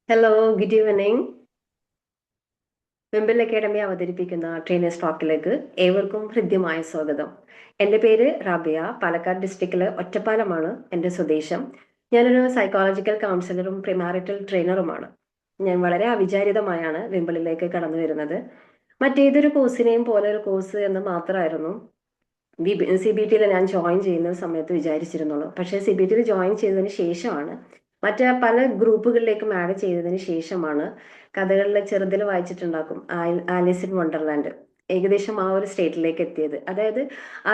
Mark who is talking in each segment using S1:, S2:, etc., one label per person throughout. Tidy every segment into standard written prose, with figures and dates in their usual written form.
S1: Hello, good evening. Wimple academy അവതരിപ്പിക്കുന്ന trainers ടോക്കിലേക്ക് ഏവർക്കും ഹൃദ്യമായ സ്വാഗതം. എൻ്റെ പേര് റാബിയ. പാലക്കാട് ഡിസ്ട്രിക്റ്റിലെ ഒറ്റപ്പാലമാണ് എൻ്റെ സ്വദേശം. ഞാനൊരു സൈക്കോളജിക്കൽ കൗൺസിലറും പ്രിമാരിറ്റൽ ട്രെയിനറുമാണ്. ഞാൻ വളരെ അവിചാരിതമായാണ് വെമ്പിളിലേക്ക് കടന്നു വരുന്നത്. മറ്റേതൊരു കോഴ്സിനെയും പോലെ ഒരു കോഴ്സ് എന്ന് മാത്രമായിരുന്നു CBTയിൽ ഞാൻ ജോയിൻ ചെയ്യുന്ന സമയത്ത് വിചാരിച്ചിരുന്നുള്ളൂ. പക്ഷേ CBTയിൽ ജോയിൻ ചെയ്തതിന് ശേഷമാണ് മറ്റ് പല ഗ്രൂപ്പുകളിലേക്കും ആഡ് ചെയ്തതിന് ശേഷമാണ് കഥകളിലെ ചെറുതിൽ വായിച്ചിട്ടുണ്ടാക്കും ആലിസ് ഇൻ വണ്ടർലാൻഡ് ഏകദേശം ആ ഒരു സ്റ്റേറ്റിലേക്ക് എത്തിയത്. അതായത്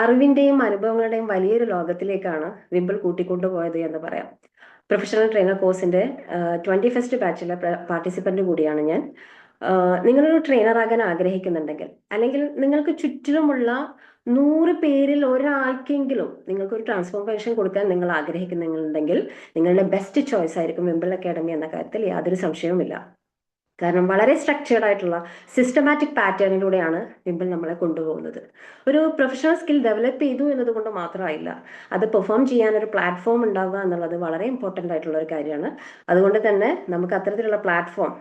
S1: അറിവിന്റെയും അനുഭവങ്ങളുടെയും വലിയൊരു ലോകത്തിലേക്കാണ് വിമ്പിൾ കൂട്ടിക്കൊണ്ടുപോയത് എന്ന് പറയാം. പ്രൊഫഷണൽ ട്രെയിനർ കോഴ്സിന്റെ 21st ബാച്ചിലെ പാർട്ടിസിപ്പന്റ് കൂടിയാണ് ഞാൻ. നിങ്ങളൊരു ട്രെയിനർ ആകാൻ ആഗ്രഹിക്കുന്നുണ്ടെങ്കിൽ, അല്ലെങ്കിൽ നിങ്ങൾക്ക് ചുറ്റിലുമുള്ള 100 പേരിൽ ഒരാൾക്കെങ്കിലും നിങ്ങൾക്കൊരു ട്രാൻസ്ഫോർമേഷൻ കൊടുക്കാൻ നിങ്ങൾ ആഗ്രഹിക്കുന്നുണ്ടെങ്കിൽ നിങ്ങളുടെ ബെസ്റ്റ് ചോയ്സ് ആയിരിക്കും വെമ്പിൾ അക്കാഡമി എന്ന കാര്യത്തിൽ യാതൊരു സംശയവുമില്ല. കാരണം വളരെ സ്ട്രക്ചേർഡ് ആയിട്ടുള്ള സിസ്റ്റമാറ്റിക് പാറ്റേണിലൂടെയാണ് വിമ്പിൾ നമ്മളെ കൊണ്ടുപോകുന്നത്. ഒരു പ്രൊഫഷണൽ സ്കിൽ ഡെവലപ്പ് ചെയ്തു എന്നതുകൊണ്ട് മാത്രമായില്ല, അത് പെർഫോം ചെയ്യാൻ ഒരു പ്ലാറ്റ്ഫോം ഉണ്ടാവുക എന്നുള്ളത് വളരെ ഇമ്പോർട്ടൻ്റ് ആയിട്ടുള്ള ഒരു കാര്യമാണ്. അതുകൊണ്ട് തന്നെ നമുക്ക് അത്തരത്തിലുള്ള പ്ലാറ്റ്ഫോം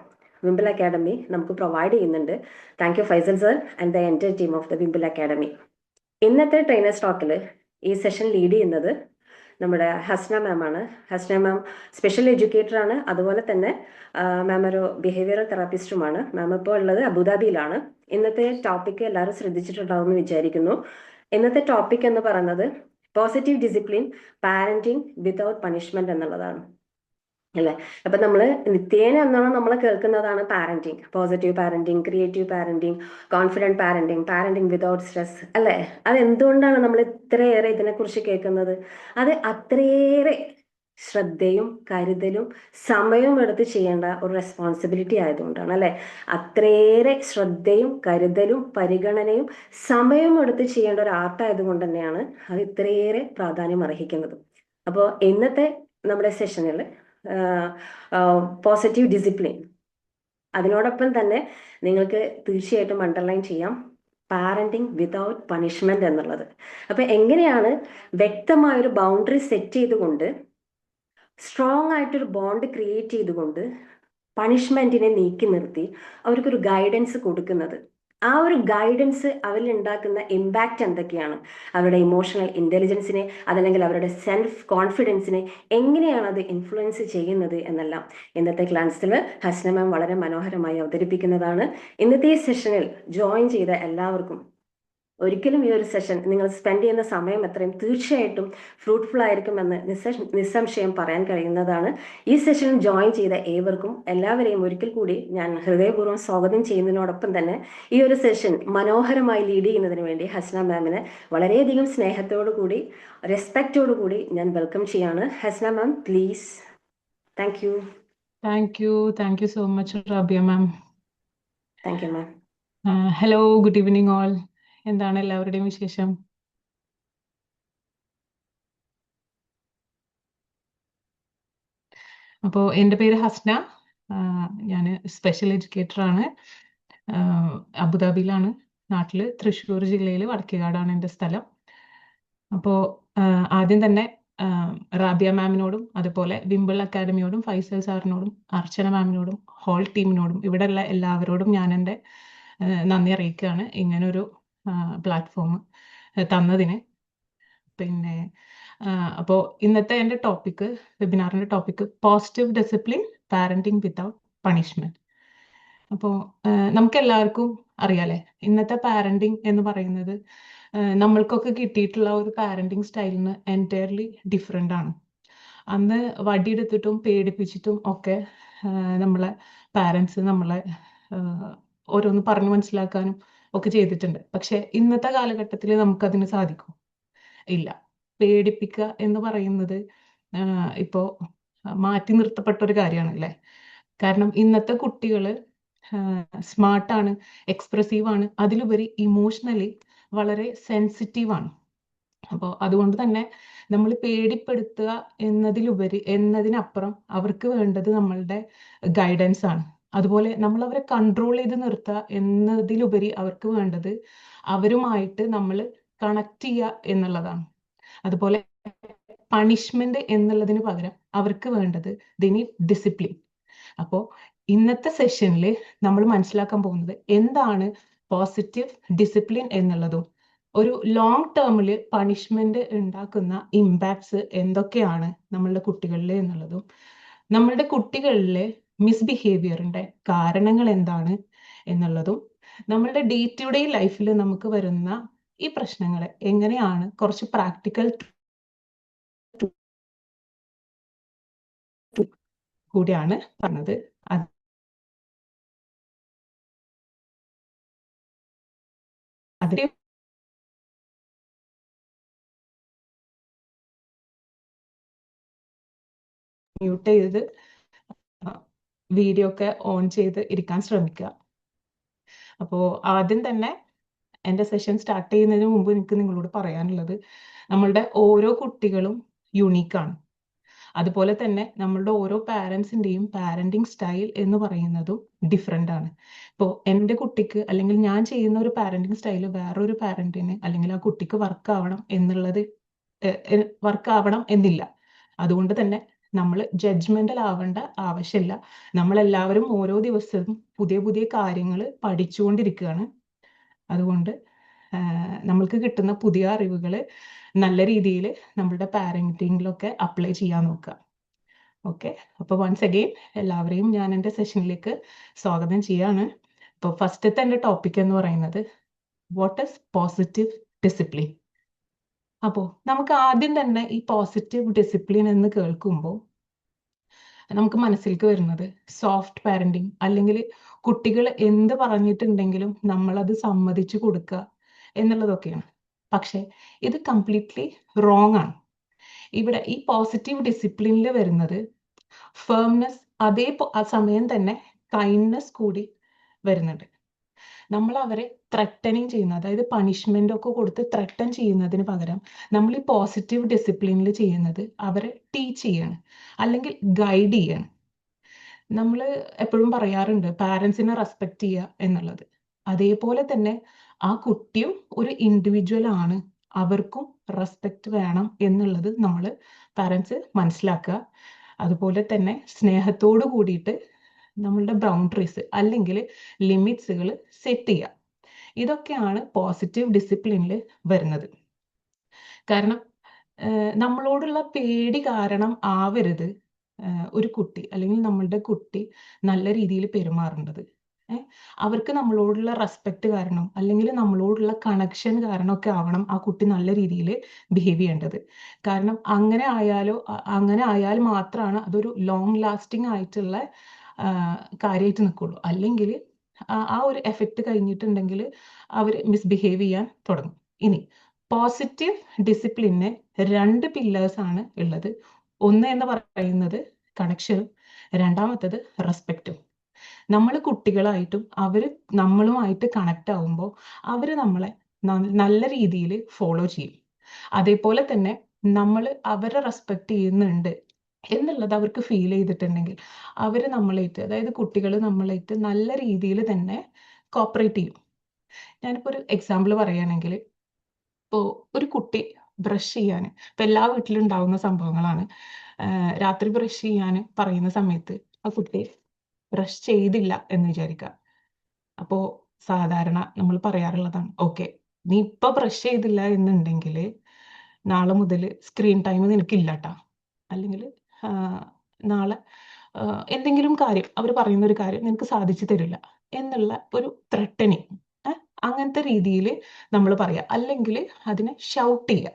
S1: വിമ്പിൾ അക്കാഡമി നമുക്ക് പ്രൊവൈഡ് ചെയ്യുന്നുണ്ട്. Thank you Faisal sir and the entire team of the Wimple academy. ഇന്നത്തെ ട്രെയിനേഴ്സ് ടോക്കിൽ ഈ സെഷൻ ലീഡ് ചെയ്യുന്നത് നമ്മുടെ ഹസ്ന മാം ആണ്. ഹസ്ന മാം സ്പെഷ്യൽ എഡ്യൂക്കേറ്റർ ആണ്. അതുപോലെ തന്നെ മാം ഒരു ബിഹേവിയറൽ തെറാപ്പിസ്റ്റുമാണ്. മാം ഇപ്പോൾ ഉള്ളത് അബുദാബിയിലാണ്. ഇന്നത്തെ ടോപ്പിക്ക് എല്ലാവരും ശ്രദ്ധിച്ചിട്ടുണ്ടാവും എന്ന് വിചാരിക്കുന്നു. ഇന്നത്തെ ടോപ്പിക് എന്ന് പറയുന്നത് positive discipline parenting without punishment എന്നുള്ളതാണ്, അല്ലേ? അപ്പൊ നമ്മള് നിത്യേന എന്നാണ് നമ്മൾ കേൾക്കുന്നതാണ് parenting, positive parenting, creative parenting, confident parenting, parenting without stress, അല്ലേ? അത് എന്തുകൊണ്ടാണ് നമ്മൾ ഇത്രയേറെ ഇതിനെക്കുറിച്ച് കേൾക്കുന്നത്? അത് അത്രയേറെ ശ്രദ്ധയും കരുതലും സമയവും എടുത്ത് ചെയ്യേണ്ട ഒരു റെസ്പോൺസിബിലിറ്റി ആയതുകൊണ്ടാണ്, അല്ലെ? അത്രയേറെ ശ്രദ്ധയും കരുതലും പരിഗണനയും സമയവും എടുത്ത് ചെയ്യേണ്ട ഒരു ആർട്ടായതുകൊണ്ട് തന്നെയാണ് അത് ഇത്രയേറെ പ്രാധാന്യം അർഹിക്കുന്നത്. അപ്പോൾ ഇന്നത്തെ നമ്മുടെ സെഷനിൽ പോസിറ്റീവ് ഡിസിപ്ലിൻ, അതിനോടൊപ്പം തന്നെ നിങ്ങൾക്ക് തീർച്ചയായിട്ടും അണ്ടർലൈൻ ചെയ്യാം പാരന്റിങ് വിതൗട്ട് പണിഷ്മെന്റ് എന്നുള്ളത്. അപ്പൊ എങ്ങനെയാണ് വ്യക്തമായൊരു ബൗണ്ടറി സെറ്റ് ചെയ്തുകൊണ്ട് സ്ട്രോങ് ആയിട്ടൊരു ബോണ്ട് ക്രിയേറ്റ് ചെയ്തുകൊണ്ട് പണിഷ്മെന്റിനെ നീക്കി നിർത്തി അവർക്കൊരു ഗൈഡൻസ് കൊടുക്കുന്നത്? ആ ഒരു ഗൈഡൻസ് അവരിൽ ഉണ്ടാക്കുന്ന ഇമ്പാക്റ്റ് എന്തൊക്കെയാണ്? അവരുടെ ഇമോഷണൽ ഇന്റലിജൻസിനെ, അതല്ലെങ്കിൽ അവരുടെ സെൽഫ് കോൺഫിഡൻസിനെ എങ്ങനെയാണ് അത് ഇൻഫ്ലുവൻസ് ചെയ്യുന്നത് എന്നെല്ലാം ഇന്നത്തെ ക്ലാസ്സിൽ ഹസ്ന മാം വളരെ മനോഹരമായി അവതരിപ്പിക്കുന്നതാണ്. ഇന്നത്തെ സെഷനിൽ ജോയിൻ ചെയ്ത എല്ലാവർക്കും ഒരിക്കലും ഈ ഒരു സെഷൻ നിങ്ങൾ സ്പെൻഡ് ചെയ്യുന്ന സമയം എത്രയും തീർച്ചയായിട്ടും ഫ്രൂട്ട്ഫുൾ ആയിരിക്കുമെന്ന് നിസ്സംശയം പറയാൻ കഴിയുന്നതാണ്. ഈ സെഷനിൽ ജോയിൻ ചെയ്ത ഏവർക്കും എല്ലാവരെയും ഒരിക്കൽ കൂടി ഞാൻ ഹൃദയപൂർവ്വം സ്വാഗതം ചെയ്യുന്നതിനോടൊപ്പം തന്നെ ഈ ഒരു സെഷൻ മനോഹരമായി ലീഡ് ചെയ്യുന്നതിന് വേണ്ടി ഹസ്ന മാമിനെ വളരെയധികം സ്നേഹത്തോടു കൂടി റെസ്പെക്റ്റോടു കൂടി ഞാൻ വെൽക്കം ചെയ്യാണ്. Hasna ma'am, please. Thank you.
S2: Thank you so much, Rabia ma'am.
S1: Thank you ma'am.
S2: Hello, good evening all. എന്താണ് എല്ലാവരുടെയും വിശേഷം? അപ്പോൾ എൻ്റെ പേര് ഹസ്ന. ഞാൻ സ്പെഷ്യൽ എഡ്യൂക്കേറ്റർ ആണ്. അബുദാബിയിലാണ്. നാട്ടിൽ തൃശ്ശൂർ ജില്ലയിൽ വടക്കേകാടാണ് എൻ്റെ സ്ഥലം. അപ്പോൾ ആദ്യം തന്നെ റാബിയ മാമിനോടും അതുപോലെ വിമ്പിൾ അക്കാഡമിയോടും ഫൈസൽ സാറിനോടും അർച്ചന മാമിനോടും ഹോൾ ടീമിനോടും ഇവിടെയുള്ള എല്ലാവരോടും ഞാൻ എൻ്റെ നന്ദി അറിയിക്കുകയാണ് ഇങ്ങനൊരു പ്ലാറ്റ്ഫോം തന്നതിന്. പിന്നെ അപ്പോൾ ഇന്നത്തെ എൻ്റെ ടോപ്പിക്ക്, വെബിനാറിൻ്റെ topic positive discipline parenting without punishment. അപ്പോൾ നമുക്ക് എല്ലാവർക്കും അറിയാലേ, ഇന്നത്തെ പാരന്റിങ് എന്ന് പറയുന്നത് നമ്മൾക്കൊക്കെ കിട്ടിയിട്ടുള്ള ഒരു പാരന്റിങ് സ്റ്റൈലിന് എൻറ്റയർലി ഡിഫറെൻ്റ് ആണ്. അന്ന് വടിയെടുത്തിട്ടും പേടിപ്പിച്ചിട്ടും ഒക്കെ നമ്മളെ പാരൻസ് നമ്മളെ ഓരോന്ന് പറഞ്ഞു മനസ്സിലാക്കാനും ഒക്കെ ചെയ്തിട്ടുണ്ട്. പക്ഷെ ഇന്നത്തെ കാലഘട്ടത്തിൽ നമുക്കതിന് സാധിക്കും? ഇല്ല. പേടിപ്പിക്കുക എന്ന് പറയുന്നത് ഇപ്പോൾ മാറ്റി നിർത്തപ്പെട്ട ഒരു കാര്യമാണ്, അല്ലേ? കാരണം ഇന്നത്തെ കുട്ടികൾ സ്മാർട്ടാണ്, എക്സ്പ്രസീവാണ്, അതിലുപരി ഇമോഷണലി വളരെ സെൻസിറ്റീവാണ്. അപ്പോൾ അതുകൊണ്ട് തന്നെ നമ്മൾ പേടിപ്പെടുത്തുക എന്നതിനപ്പുറം അവർക്ക് വേണ്ടത് നമ്മളുടെ ഗൈഡൻസ് ആണ്. അതുപോലെ നമ്മൾ അവരെ കൺട്രോൾ ചെയ്ത് നിർത്തുക എന്നതിലുപരി അവർക്ക് വേണ്ടത് അവരുമായിട്ട് നമ്മൾ കണക്ട് ചെയ്യുക എന്നുള്ളതാണ്. അതുപോലെ പണിഷ്മെന്റ് എന്നുള്ളതിന് പകരം അവർക്ക് വേണ്ടത് ദേ നീഡ് ഡിസിപ്ലിൻ. അപ്പോൾ ഇന്നത്തെ സെഷനിൽ നമ്മൾ മനസ്സിലാക്കാൻ പോകുന്നത് എന്താണ് പോസിറ്റീവ് ഡിസിപ്ലിൻ എന്നുള്ളതും ഒരു ലോങ് ടേമിൽ പണിഷ്മെന്റ് ഉണ്ടാക്കുന്ന ഇമ്പാക്ട്സ് എന്തൊക്കെയാണ് നമ്മളുടെ കുട്ടികളിൽ എന്നുള്ളതും നമ്മളുടെ കുട്ടികളിലെ മിസ്ബിഹേവിയറിന്റെ കാരണങ്ങൾ എന്താണ് എന്നുള്ളതും നമ്മളുടെ ഡേ ടു ഡേ ലൈഫിൽ നമുക്ക് വരുന്ന ഈ പ്രശ്നങ്ങളെ എങ്ങനെയാണ് കുറച്ച് പ്രാക്ടിക്കൽ കൂടിയാണ് പറഞ്ഞത്. അതിൽ മ്യൂട്ട് ചെയ്ത് വീഡിയോ ഒക്കെ ഓൺ ചെയ്ത് ഇരിക്കാൻ ശ്രമിക്കുക. അപ്പോൾ ആദ്യം തന്നെ എൻ്റെ സെഷൻ സ്റ്റാർട്ട് ചെയ്യുന്നതിന് മുമ്പ് എനിക്ക് നിങ്ങളോട് പറയാനുള്ളത്, നമ്മളുടെ ഓരോ കുട്ടികളും യുണീക്കാണ്. അതുപോലെ തന്നെ നമ്മളുടെ ഓരോ പാരൻസിൻ്റെയും പാരൻറ്റിങ് സ്റ്റൈൽ എന്ന് പറയുന്നതും ഡിഫറെൻ്റ് ആണ്. ഇപ്പോൾ എൻ്റെ കുട്ടിക്ക് അല്ലെങ്കിൽ ഞാൻ ചെയ്യുന്ന ഒരു പാരൻറ്റിങ് സ്റ്റൈൽ വേറൊരു പാരൻറ്റിന് അല്ലെങ്കിൽ ആ കുട്ടിക്ക് വർക്ക് ആവണം എന്നില്ല. അതുകൊണ്ട് തന്നെ നമ്മൾ ജഡ്ജ്മെൻ്റൽ ആവേണ്ട ആവശ്യമില്ല. നമ്മളെല്ലാവരും ഓരോ ദിവസവും പുതിയ പുതിയ കാര്യങ്ങൾ പഠിച്ചുകൊണ്ടിരിക്കുകയാണ്. അതുകൊണ്ട് നമ്മൾക്ക് കിട്ടുന്ന പുതിയ അറിവുകൾ നല്ല രീതിയിൽ നമ്മളുടെ പാരൻറ്റിങ്ങിലൊക്കെ അപ്ലൈ ചെയ്യാൻ നോക്കുക. ഓക്കെ, അപ്പോൾ വൺസ് അഗെയിൻ എല്ലാവരെയും ഞാൻ എൻ്റെ സെഷനിലേക്ക് സ്വാഗതം ചെയ്യാണ്. അപ്പോൾ ഫസ്റ്റത്തെ എൻ്റെ ടോപ്പിക് എന്ന് പറയുന്നത് വാട്ട് ഈസ് പോസിറ്റീവ് ഡിസിപ്ലിൻ. അപ്പോൾ നമുക്ക് ആദ്യം തന്നെ ഈ പോസിറ്റീവ് ഡിസിപ്ലിൻ എന്ന് കേൾക്കുമ്പോൾ നമുക്ക് മനസ്സിലേക്ക് വരുന്നത് സോഫ്റ്റ് പാരന്റിങ്, അല്ലെങ്കിൽ കുട്ടികൾ എന്ത് പറഞ്ഞിട്ടുണ്ടെങ്കിലും നമ്മളത് സമ്മതിച്ചു കൊടുക്കുക എന്നുള്ളതൊക്കെയാണ്. പക്ഷെ ഇത് കംപ്ലീറ്റ്ലി റോങ് ആണ്. ഇവിടെ ഈ പോസിറ്റീവ് ഡിസിപ്ലിനിൽ വരുന്നത് ഫേംനെസ്, ആ സമയം തന്നെ കൈൻഡ്നെസ് കൂടി വരുന്നുണ്ട്. നമ്മൾ അവരെ ത്രട്ടനിങ് ചെയ്യുന്ന, അതായത് പണിഷ്മെന്റ് ഒക്കെ കൊടുത്ത് ത്രട്ടൻ ചെയ്യുന്നതിന് പകരം നമ്മൾ ഈ പോസിറ്റീവ് ഡിസിപ്ലിനിൽ ചെയ്യുന്നത് അവരെ ടീച്ച് ചെയ്യാണ് അല്ലെങ്കിൽ ഗൈഡ് ചെയ്യാണ്. നമ്മൾ എപ്പോഴും പറയാറുണ്ട് പാരൻസിനെ റെസ്പെക്ട് ചെയ്യുക എന്നുള്ളത്. അതേപോലെ തന്നെ ആ കുട്ടിയും ഒരു ഇൻഡിവിജ്വൽ ആണ്, അവർക്കും റെസ്പെക്ട് വേണം എന്നുള്ളത് നമ്മൾ പാരൻസ് മനസ്സിലാക്കുക. അതുപോലെ തന്നെ സ്നേഹത്തോട് കൂടിയിട്ട് നമ്മളുടെ ബൗണ്ടറീസ് അല്ലെങ്കിൽ ലിമിറ്റ്സുകൾ സെറ്റ് ചെയ്യുക. ഇതൊക്കെയാണ് പോസിറ്റീവ് ഡിസിപ്ലിനിൽ വരുന്നത്. കാരണം നമ്മളോടുള്ള പേടി കാരണം ആവരുത് ഒരു കുട്ടി അല്ലെങ്കിൽ നമ്മളുടെ കുട്ടി നല്ല രീതിയിൽ പെരുമാറേണ്ടത്. അവർക്ക് നമ്മളോടുള്ള റെസ്പെക്ട് കാരണം അല്ലെങ്കിൽ നമ്മളോടുള്ള കണക്ഷൻ കാരണമൊക്കെ ആവണം ആ കുട്ടി നല്ല രീതിയിൽ ബിഹേവ് ചെയ്യേണ്ടത്. കാരണം അങ്ങനെ ആയാൽ മാത്രമാണ് അതൊരു ലോങ് ലാസ്റ്റിംഗ് ആയിട്ടുള്ള കാര്യമായിട്ട് നിൽക്കുള്ളൂ. അല്ലെങ്കിൽ ആ ഒരു എഫക്റ്റ് കഴിഞ്ഞിട്ടുണ്ടെങ്കിൽ അവർ മിസ്ബിഹേവ് ചെയ്യാൻ തുടങ്ങും. ഇനി പോസിറ്റീവ് ഡിസിപ്ലിന് 2 പില്ലേഴ്സ് ആണ് ഉള്ളത്. ഒന്ന് എന്ന് പറയുന്നത് കണക്ഷനും, രണ്ടാമത്തത് റെസ്പെക്റ്റും. നമ്മൾ കുട്ടികളായിട്ടും അവർ നമ്മളുമായിട്ട് കണക്ട് ആവുമ്പോൾ അവർ നമ്മളെ നല്ല രീതിയിൽ ഫോളോ ചെയ്യും. അതേപോലെ തന്നെ നമ്മൾ അവരെ റെസ്പെക്ട് ചെയ്യുന്നുണ്ട് എന്നുള്ളത് അവർക്ക് ഫീൽ ചെയ്തിട്ടുണ്ടെങ്കിൽ അവർ നമ്മളായിട്ട്, അതായത് കുട്ടികൾ നമ്മളായിട്ട് നല്ല രീതിയിൽ തന്നെ കോപ്പറേറ്റ് ചെയ്യും. ഞാനിപ്പോൾ ഒരു എക്സാമ്പിൾ പറയുകയാണെങ്കിൽ, ഇപ്പോൾ ഒരു കുട്ടി ബ്രഷ് ചെയ്യാൻ, ഇപ്പം എല്ലാ വീട്ടിലും ഉണ്ടാവുന്ന സംഭവങ്ങളാണ്. രാത്രി ബ്രഷ് ചെയ്യാൻ പറയുന്ന സമയത്ത് ആ കുട്ടി ബ്രഷ് ചെയ്തില്ല എന്ന് വിചാരിക്കുക. അപ്പോൾ സാധാരണ നമ്മൾ പറയാറുള്ളതാണ്, ഓക്കെ നീ ഇപ്പം ബ്രഷ് ചെയ്തില്ല എന്നുണ്ടെങ്കിൽ നാളെ മുതൽ സ്ക്രീൻ ടൈം നിനക്കില്ല കേട്ടോ, അല്ലെങ്കിൽ നാളെ എന്തെങ്കിലും കാര്യം അവർ പറയുന്ന ഒരു കാര്യം നിനക്ക് സാധിച്ചു തരില്ല എന്നുള്ള ഒരു ത്രട്ടനിങ്, അങ്ങനത്തെ രീതിയിൽ നമ്മൾ പറയുക. അല്ലെങ്കിൽ അതിനെ ഷൗട്ട് ചെയ്യുക,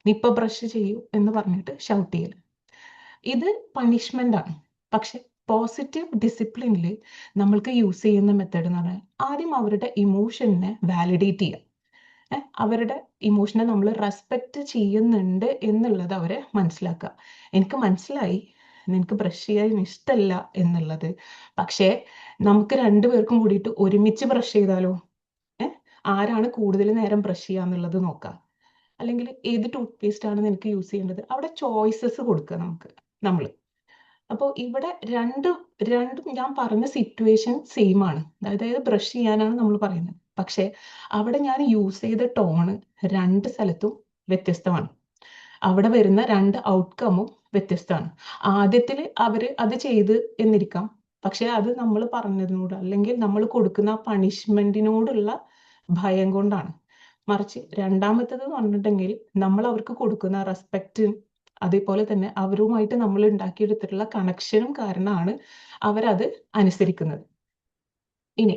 S2: നീ ഇപ്പം ബ്രഷ് ചെയ്യൂ എന്ന് പറഞ്ഞിട്ട് ഷൗട്ട് ചെയ്യൽ. ഇത് പണിഷ്മെന്റ് ആണ്. പക്ഷെ പോസിറ്റീവ് ഡിസിപ്ലിനിൽ നമ്മൾക്ക് യൂസ് ചെയ്യുന്ന മെത്തേഡ് എന്ന് പറഞ്ഞാൽ ആദ്യം അവരുടെ ഇമോഷനെ വാലിഡേറ്റ് ചെയ്യുക. അവരുടെ ഇമോഷനെ നമ്മൾ റെസ്പെക്റ്റ് ചെയ്യുന്നുണ്ട് എന്നുള്ളത് അവരെ മനസ്സിലാക്കുക. എനിക്ക് മനസ്സിലായി നിനക്ക് ബ്രഷ് ചെയ്യാൻ ഇഷ്ടമല്ല എന്നുള്ളത്, പക്ഷേ നമുക്ക് 2 പേർക്കും കൂടിയിട്ട് ഒരുമിച്ച് ബ്രഷ് ചെയ്താലോ, ആരാണ് കൂടുതൽ നേരം ബ്രഷ് ചെയ്യുക എന്നുള്ളത് നോക്കാം. അല്ലെങ്കിൽ ഏത് ടൂത്ത് പേസ്റ്റ് ആണ് നിനക്ക് യൂസ് ചെയ്യേണ്ടത്, അവിടെ ചോയ്സസ് കൊടുക്കുക നമ്മൾ. അപ്പോൾ ഇവിടെ രണ്ടും ഞാൻ പറഞ്ഞ സിറ്റുവേഷൻ സെയിം ആണ്. അതായത് ബ്രഷ് ചെയ്യാനാണ് നമ്മൾ പറയുന്നത്, പക്ഷെ അവിടെ ഞാൻ യൂസ് ചെയ്ത ടോണ് 2 സ്ഥലത്തും വ്യത്യസ്തമാണ്. അവിടെ വരുന്ന 2 ഔട്ട്കമും വ്യത്യസ്തമാണ്. ആദ്യത്തിൽ അവർ അത് ചെയ്ത് എന്നിരിക്കാം, പക്ഷെ അത് നമ്മൾ പറഞ്ഞതിനോട് അല്ലെങ്കിൽ നമ്മൾ കൊടുക്കുന്ന ആ പണിഷ്മെന്റിനോടുള്ള ഭയം കൊണ്ടാണ്. മറിച്ച് രണ്ടാമത്തേത് എന്ന് പറഞ്ഞിട്ടുണ്ടെങ്കിൽ നമ്മൾ അവർക്ക് കൊടുക്കുന്ന റെസ്പെക്റ്റും അതേപോലെ തന്നെ അവരുമായിട്ട് നമ്മൾ ഉണ്ടാക്കിയെടുത്തിട്ടുള്ള കണക്ഷനും കാരണമാണ് അവരത് അനുസരിക്കുന്നത്. ഇനി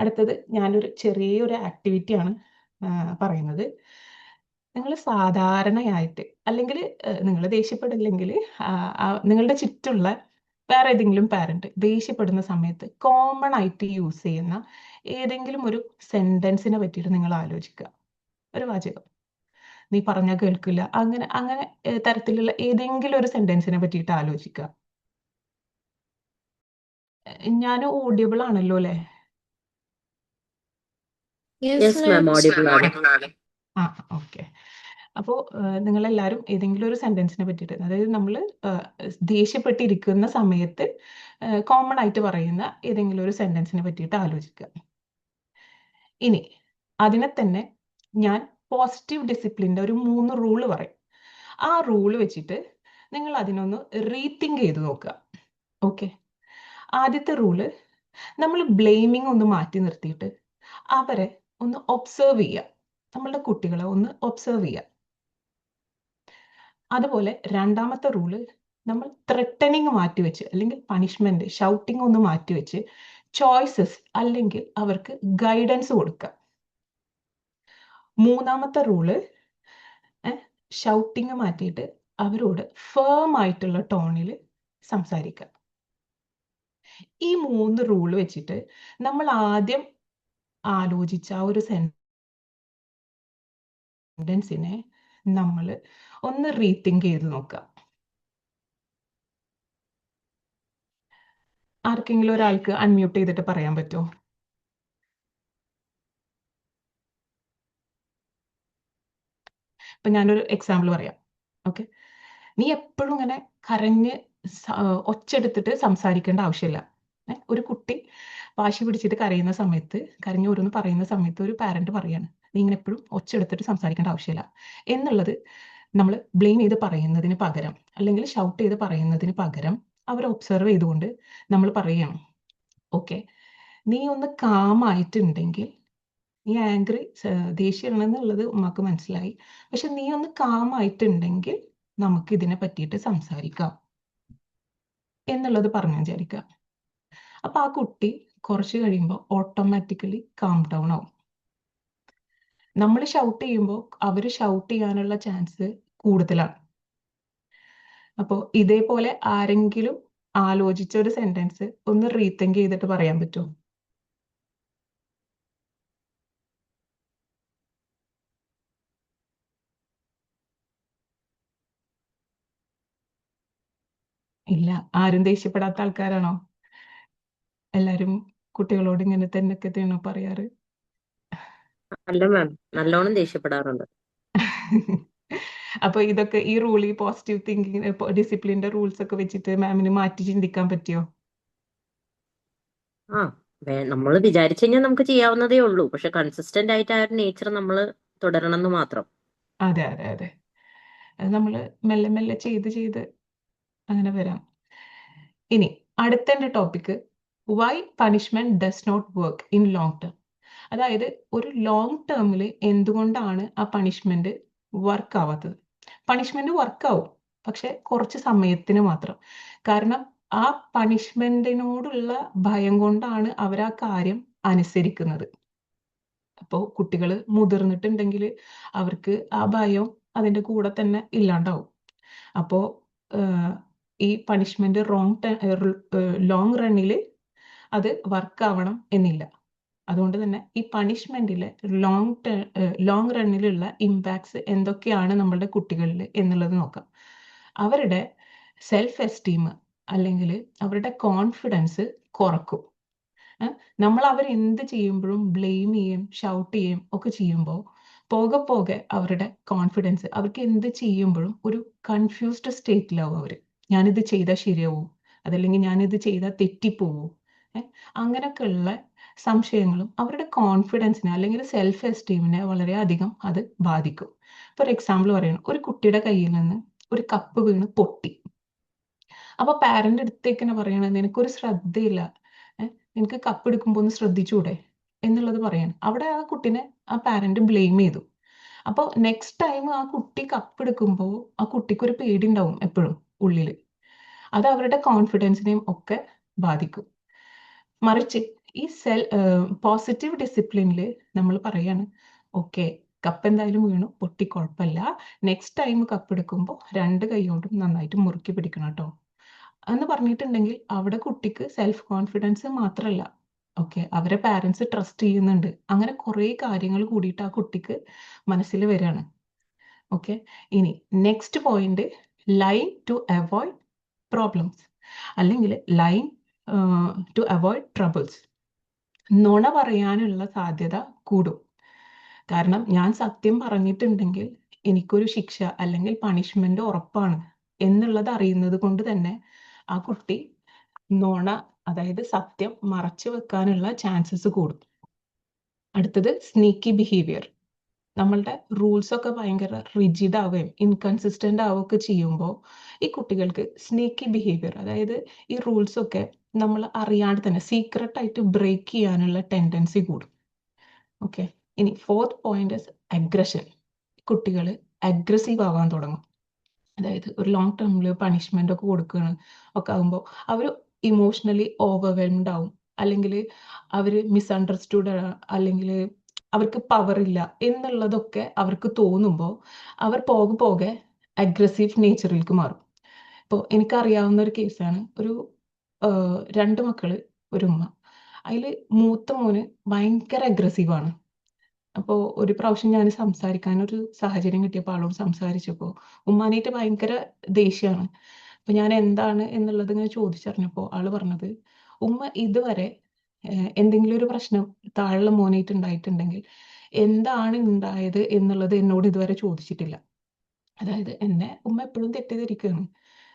S2: അടുത്തത് ഞാനൊരു ചെറിയൊരു ആക്ടിവിറ്റിയാണ് പറയുന്നത്. നിങ്ങൾ സാധാരണയായിട്ട് അല്ലെങ്കിൽ നിങ്ങൾ ദേഷ്യപ്പെടില്ലെങ്കിൽ നിങ്ങളുടെ ചുറ്റുള്ള വേറെ ഏതെങ്കിലും പാരന്റ് ദേഷ്യപ്പെടുന്ന സമയത്ത് കോമൺ ആയിട്ട് യൂസ് ചെയ്യുന്ന ഏതെങ്കിലും ഒരു സെന്റൻസിനെ പറ്റിയിട്ട് നിങ്ങൾ ആലോചിക്കുക. ഒരു വാചകം, നീ പറഞ്ഞാൽ കേൾക്കില്ല, അങ്ങനെ അങ്ങനെ തരത്തിലുള്ള ഏതെങ്കിലും ഒരു സെന്റൻസിനെ പറ്റിയിട്ട് ആലോചിക്കുക. ഞാൻ ഓഡിയബിൾ ആണല്ലോ അല്ലേ?
S3: യെസ് മാം, ഓഡിബിൾ ആണ്.
S2: ആ ഓക്കെ. അപ്പോൾ നിങ്ങളെല്ലാവരും ഏതെങ്കിലും ഒരു സെന്റൻസിനെ പറ്റിയിട്ട്, അതായത് നമ്മൾ ദേഷ്യപ്പെട്ടിരിക്കുന്ന സമയത്ത് കോമൺ ആയിട്ട് പറയുന്ന ഏതെങ്കിലും ഒരു സെന്റൻസിനെ പറ്റിയിട്ട് ആലോചിക്കുക. ഇനി അതിനെ തന്നെ ഞാൻ പോസിറ്റീവ് ഡിസിപ്ലിൻ്റെ ഒരു 3 റൂള് പറയും. ആ റൂള് വെച്ചിട്ട് നിങ്ങൾ അതിനൊന്ന് റീതിങ്ക് ചെയ്ത് നോക്കുക. ഓക്കെ. ആദ്യത്തെ റൂള്, നമ്മൾ ബ്ലെയിമിങ് ഒന്ന് മാറ്റി നിർത്തിയിട്ട് അവരെ ഒന്ന് ഒബ്സർവ് ചെയ്യുക. നമ്മളുടെ കുട്ടികളെ ഒന്ന് ഒബ്സർവ് ചെയ്യുക. അതുപോലെ രണ്ടാമത്തെ റൂള്, നമ്മൾ ത്രെട്ടനിങ് മാറ്റിവെച്ച് അല്ലെങ്കിൽ പണിഷ്മെന്റ് ഷൗട്ടിങ് ഒന്ന് മാറ്റിവെച്ച് ചോയ്സസ് അല്ലെങ്കിൽ അവർക്ക് ഗൈഡൻസ് കൊടുക്കുക. മൂന്നാമത്തെ റൂള്, ഷൗട്ടിങ് മാറ്റിയിട്ട് അവരോട് ഫേം ആയിട്ടുള്ള ടോണിൽ സംസാരിക്കുക. ഈ 3 റൂള് വെച്ചിട്ട് നമ്മൾ ആദ്യം ആലോചിച്ച ആ ഒരു സെന്റൻസിനെ നമ്മൾ ഒന്ന് റീതിങ്ക് ചെയ്ത് നോക്കുക. ആർക്കെങ്കിലും ഒരാൾക്ക് അൺമ്യൂട്ട് ചെയ്തിട്ട് പറയാൻ പറ്റുമോ? ഇപ്പൊ ഞാനൊരു എക്സാമ്പിൾ പറയാം. ഓക്കെ. നീ എപ്പോഴും ഇങ്ങനെ കരഞ്ഞ് ഒച്ചെടുത്തിട്ട് സംസാരിക്കേണ്ട ആവശ്യമില്ല. ഒരു കുട്ടി വാശി പിടിച്ചിട്ട് കരയുന്ന സമയത്ത്, കരഞ്ഞു ഓരോന്ന് പറയുന്ന സമയത്ത് ഒരു പാരന്റ് പറയാണ്, നീ ഇങ്ങനെ എപ്പോഴും ഒച്ചെടുത്തിട്ട് സംസാരിക്കേണ്ട ആവശ്യമില്ല എന്നുള്ളത് നമ്മൾ ബ്ലെയിം ചെയ്ത് പറയുന്നതിന് പകരം അല്ലെങ്കിൽ ഷൗട്ട് ചെയ്ത് പറയുന്നതിന് പകരം അവരെ ഒബ്സർവ് ചെയ്തുകൊണ്ട് നമ്മൾ പറയുകയാണ്, ഓക്കെ, നീ ഒന്ന് കാമായിട്ടുണ്ടെങ്കിൽ, നീ ആംഗ്രി ദേഷ്യമാണെന്നുള്ളത് ഉമ്മക്ക് മനസ്സിലായി, പക്ഷെ നീ ഒന്ന് കാമായിട്ടുണ്ടെങ്കിൽ നമുക്ക് ഇതിനെ പറ്റിയിട്ട് സംസാരിക്കാം എന്നുള്ളത് പറഞ്ഞു വിചാരിക്കുക. അപ്പൊ ആ കുട്ടി കുറച്ച് കഴിയുമ്പോൾ ഓട്ടോമാറ്റിക്കലി കാം ഡൗൺ ആവും. നമ്മൾ ഷൗട്ട് ചെയ്യുമ്പോൾ അവര് ഷൗട്ട് ചെയ്യാനുള്ള ചാൻസ് കൂടുതലാണ്. അപ്പോൾ ഇതേപോലെ ആരെങ്കിലും ആലോചിച്ച ഒരു സെന്റൻസ് ഒന്ന് റീതിങ്ക് ചെയ്തിട്ട് പറയാൻ പറ്റുമോ? ഇല്ല. ആരും ദേഷ്യപ്പെടാത്ത ആൾക്കാരാണോ? എല്ലാരും കുട്ടികളോട് ഇങ്ങനെ തന്നെയൊക്കെയാണോ പറയാറ്?
S3: അല്ല മാം, നല്ലോണം ദേഷ്യപ്പെടാറുണ്ട്.
S2: അപ്പൊ ഇതൊക്കെ ഈ റൂൾ, ഈ പോസിറ്റീവ് തിങ്കിങ് ഡിസിപ്ലിന്റെ റൂൾസ് ഒക്കെ വെച്ചിട്ട് മാമിന് മാറ്റി ചിന്തിക്കാൻ പറ്റിയോ?
S3: ആ, നമ്മൾ വിചാരിച്ചു കഴിഞ്ഞാൽ നമുക്ക് ചെയ്യാവുന്നതേ ഉള്ളൂ. പക്ഷെ കൺസിസ്റ്റന്റ് ആയിട്ട് ആ ഒരു നേച്ചർ നമ്മൾ തുടരണം എന്ന് മാത്രം.
S2: അതെ അതെ അതെ. അത് നമ്മൾ മെല്ലെ മെല്ലെ ചെയ്ത് അങ്ങനെ വരാം. ഇനി അടുത്ത എൻ്റെ topic, why punishment does not work in long term. അതായത് ഒരു ലോങ് ടേമിൽ എന്തുകൊണ്ടാണ് ആ പണിഷ്മെന്റ് വർക്ക് ആവാത്തത്. പണിഷ്മെന്റ് വർക്ക് ആവും, പക്ഷെ കുറച്ച് സമയത്തിന് മാത്രം. കാരണം ആ പണിഷ്മെന്റിനോടുള്ള ഭയം കൊണ്ടാണ് അവർ ആ കാര്യം അനുസരിക്കുന്നത്. അപ്പോൾ കുട്ടികൾ മുതിർന്നിട്ടുണ്ടെങ്കിൽ അവർക്ക് ആ ഭയം അതിൻ്റെ കൂടെ തന്നെ ഇല്ലാണ്ടാവും. അപ്പോൾ ഈ പണിഷ്മെന്റ് ലോങ് റണ്ണിൽ അത് വർക്ക് ആവണം എന്നില്ല. അതുകൊണ്ട് തന്നെ ഈ പണിഷ്മെന്റിലെ ലോങ് റണ്ണിലുള്ള ഇമ്പാക്ട്സ് എന്തൊക്കെയാണ് നമ്മളുടെ കുട്ടികളിൽ എന്നുള്ളത് നോക്കാം. അവരുടെ സെൽഫ് എസ്റ്റീം അല്ലെങ്കിൽ അവരുടെ കോൺഫിഡൻസ് കുറക്കും. നമ്മൾ അവരെന്ത് ചെയ്യുമ്പോഴും ബ്ലെയിം ചെയ്യും, ഷൗട്ട് ചെയ്യും ഒക്കെ ചെയ്യുമ്പോൾ പോകെ പോകെ അവരുടെ കോൺഫിഡൻസ്, അവർക്ക് എന്ത് ചെയ്യുമ്പോഴും ഒരു കൺഫ്യൂസ്ഡ് സ്റ്റേറ്റിലാവും അവർ. ഞാനിത് ചെയ്താൽ ശരിയാവും, അതല്ലെങ്കിൽ ഞാനിത് ചെയ്താൽ തെറ്റിപ്പോവും, അങ്ങനെയൊക്കെയുള്ള സംശയങ്ങളും അവരുടെ കോൺഫിഡൻസിനെ അല്ലെങ്കിൽ സെൽഫ് എസ്റ്റീമിനെ വളരെയധികം അത് ബാധിക്കും. ഫോർ എക്സാമ്പിൾ പറയണം, ഒരു കുട്ടിയുടെ കയ്യിൽ നിന്ന് ഒരു കപ്പ് വീണ് പൊട്ടി. അപ്പൊ പാരന്റ് അടുത്തേക്ക് തന്നെ പറയണത് നിനക്കൊരു ശ്രദ്ധയില്ല, നിനക്ക് കപ്പ് എടുക്കുമ്പോൾ ഒന്ന് ശ്രദ്ധിച്ചൂടെ എന്നുള്ളത് പറയാണ്. അവിടെ ആ കുട്ടീനെ ആ പാരന്റ് ബ്ലെയിം ചെയ്തു. അപ്പോൾ നെക്സ്റ്റ് ടൈം ആ കുട്ടി കപ്പ് എടുക്കുമ്പോൾ ആ കുട്ടിക്ക് ഒരു പേടി ഉണ്ടാവും എപ്പോഴും ഉള്ളിൽ. അത് അവരുടെ കോൺഫിഡൻസിനെയും ഒക്കെ ബാധിക്കും. മറിച്ച് ഈ പോസിറ്റീവ് ഡിസിപ്ലിനിൽ നമ്മൾ പറയാണ്, ഓക്കെ കപ്പ് എന്തായാലും വീണു, പൊട്ടി കുഴപ്പമില്ല, നെക്സ്റ്റ് ടൈം കപ്പ് എടുക്കുമ്പോൾ 2 കൈകൊണ്ടും നന്നായിട്ട് മുറുക്കി പിടിക്കണം കേട്ടോ എന്ന് പറഞ്ഞിട്ടുണ്ടെങ്കിൽ അവിടെ കുട്ടിക്ക് സെൽഫ് കോൺഫിഡൻസ് മാത്രമല്ല, ഓക്കെ അവരെ പാരൻസ് ട്രസ്റ്റ് ചെയ്യുന്നുണ്ട്, അങ്ങനെ കുറേ കാര്യങ്ങൾ കൂടിയിട്ട് ആ കുട്ടിക്ക് മനസ്സിൽ വരികയാണ്. ഓക്കെ, ഇനി next point, line to avoid problems അല്ലെങ്കിൽ ലൈൻ ടു അവോയ്ഡ് ട്രബിൾസ്. നുണ പറയാനുള്ള സാധ്യത കൂടും. കാരണം ഞാൻ സത്യം പറഞ്ഞിട്ടുണ്ടെങ്കിൽ എനിക്കൊരു ശിക്ഷ അല്ലെങ്കിൽ പണിഷ്മെന്റ് ഉറപ്പാണ് എന്നുള്ളത് അറിയുന്നത് കൊണ്ട് തന്നെ ആ കുട്ടി നുണ, അതായത് സത്യം മറച്ചു വെക്കാനുള്ള ചാൻസസ് കൂടും. അടുത്തത് സ്നീക്കി ബിഹേവിയർ. നമ്മളുടെ റൂൾസ് ഒക്കെ ഭയങ്കര റിജിഡ് ആവുകയും ഇൻകൺസിസ്റ്റന്റ് ആവുകയൊക്കെ ചെയ്യുമ്പോൾ ഈ കുട്ടികൾക്ക് സ്നീക്കി ബിഹേവിയർ, അതായത് ഈ റൂൾസ് ഒക്കെ നമ്മൾ അറിയാണ്ട് തന്നെ സീക്രട്ട് ആയിട്ട് ബ്രേക്ക് ചെയ്യാനുള്ള ടെൻഡൻസി കൂടും. ഓക്കെ, ഇനി 4th പോയിന്റ് അഗ്രഷൻ. കുട്ടികൾ അഗ്രസീവ് ആവാൻ തുടങ്ങും. അതായത് ഒരു ലോങ് ടേമിൽ പണിഷ്മെന്റ് ഒക്കെ കൊടുക്കുകയാണ് ഒക്കെ ആകുമ്പോൾ അവർ ഇമോഷണലി ഓവർവെൽംഡ് ആവും, അല്ലെങ്കിൽ അവർ മിസ്അണ്ടർസ്റ്റുഡ്, അല്ലെങ്കിൽ അവർക്ക് പവർ ഇല്ല എന്നുള്ളതൊക്കെ അവർക്ക് തോന്നുമ്പോൾ അവർ പോകെ അഗ്രസീവ് നേച്ചറിലേക്ക് മാറും. ഇപ്പോൾ എനിക്കറിയാവുന്ന ഒരു കേസാണ്, ഒരു 2 മക്കള് ഒരു ഉമ്മ. അതിൽ മൂത്ത മോന് ഭയങ്കര അഗ്രസീവാണ്. അപ്പോൾ ഒരു പ്രാവശ്യം ഞാൻ സംസാരിക്കാനൊരു സാഹചര്യം കിട്ടിയപ്പോൾ ആളോട് സംസാരിച്ചപ്പോൾ ഉമ്മാനായിട്ട് ഭയങ്കര ദേഷ്യമാണ്. അപ്പൊ ഞാൻ എന്താണ് എന്നുള്ളത് ഇങ്ങനെ ചോദിച്ചറിഞ്ഞപ്പോൾ ആള് പറഞ്ഞത്, ഉമ്മ ഇതുവരെ എന്തെങ്കിലും ഒരു പ്രശ്നം താഴെയുള്ള മോനായിട്ട് ഉണ്ടായിട്ടുണ്ടെങ്കിൽ എന്താണ് ഉണ്ടായത് എന്നുള്ളത് എന്നോട് ഇതുവരെ ചോദിച്ചിട്ടില്ല. അതായത് എന്നെ ഉമ്മ എപ്പോഴും തെറ്റിദ്ധരിക്കുകയാണ്,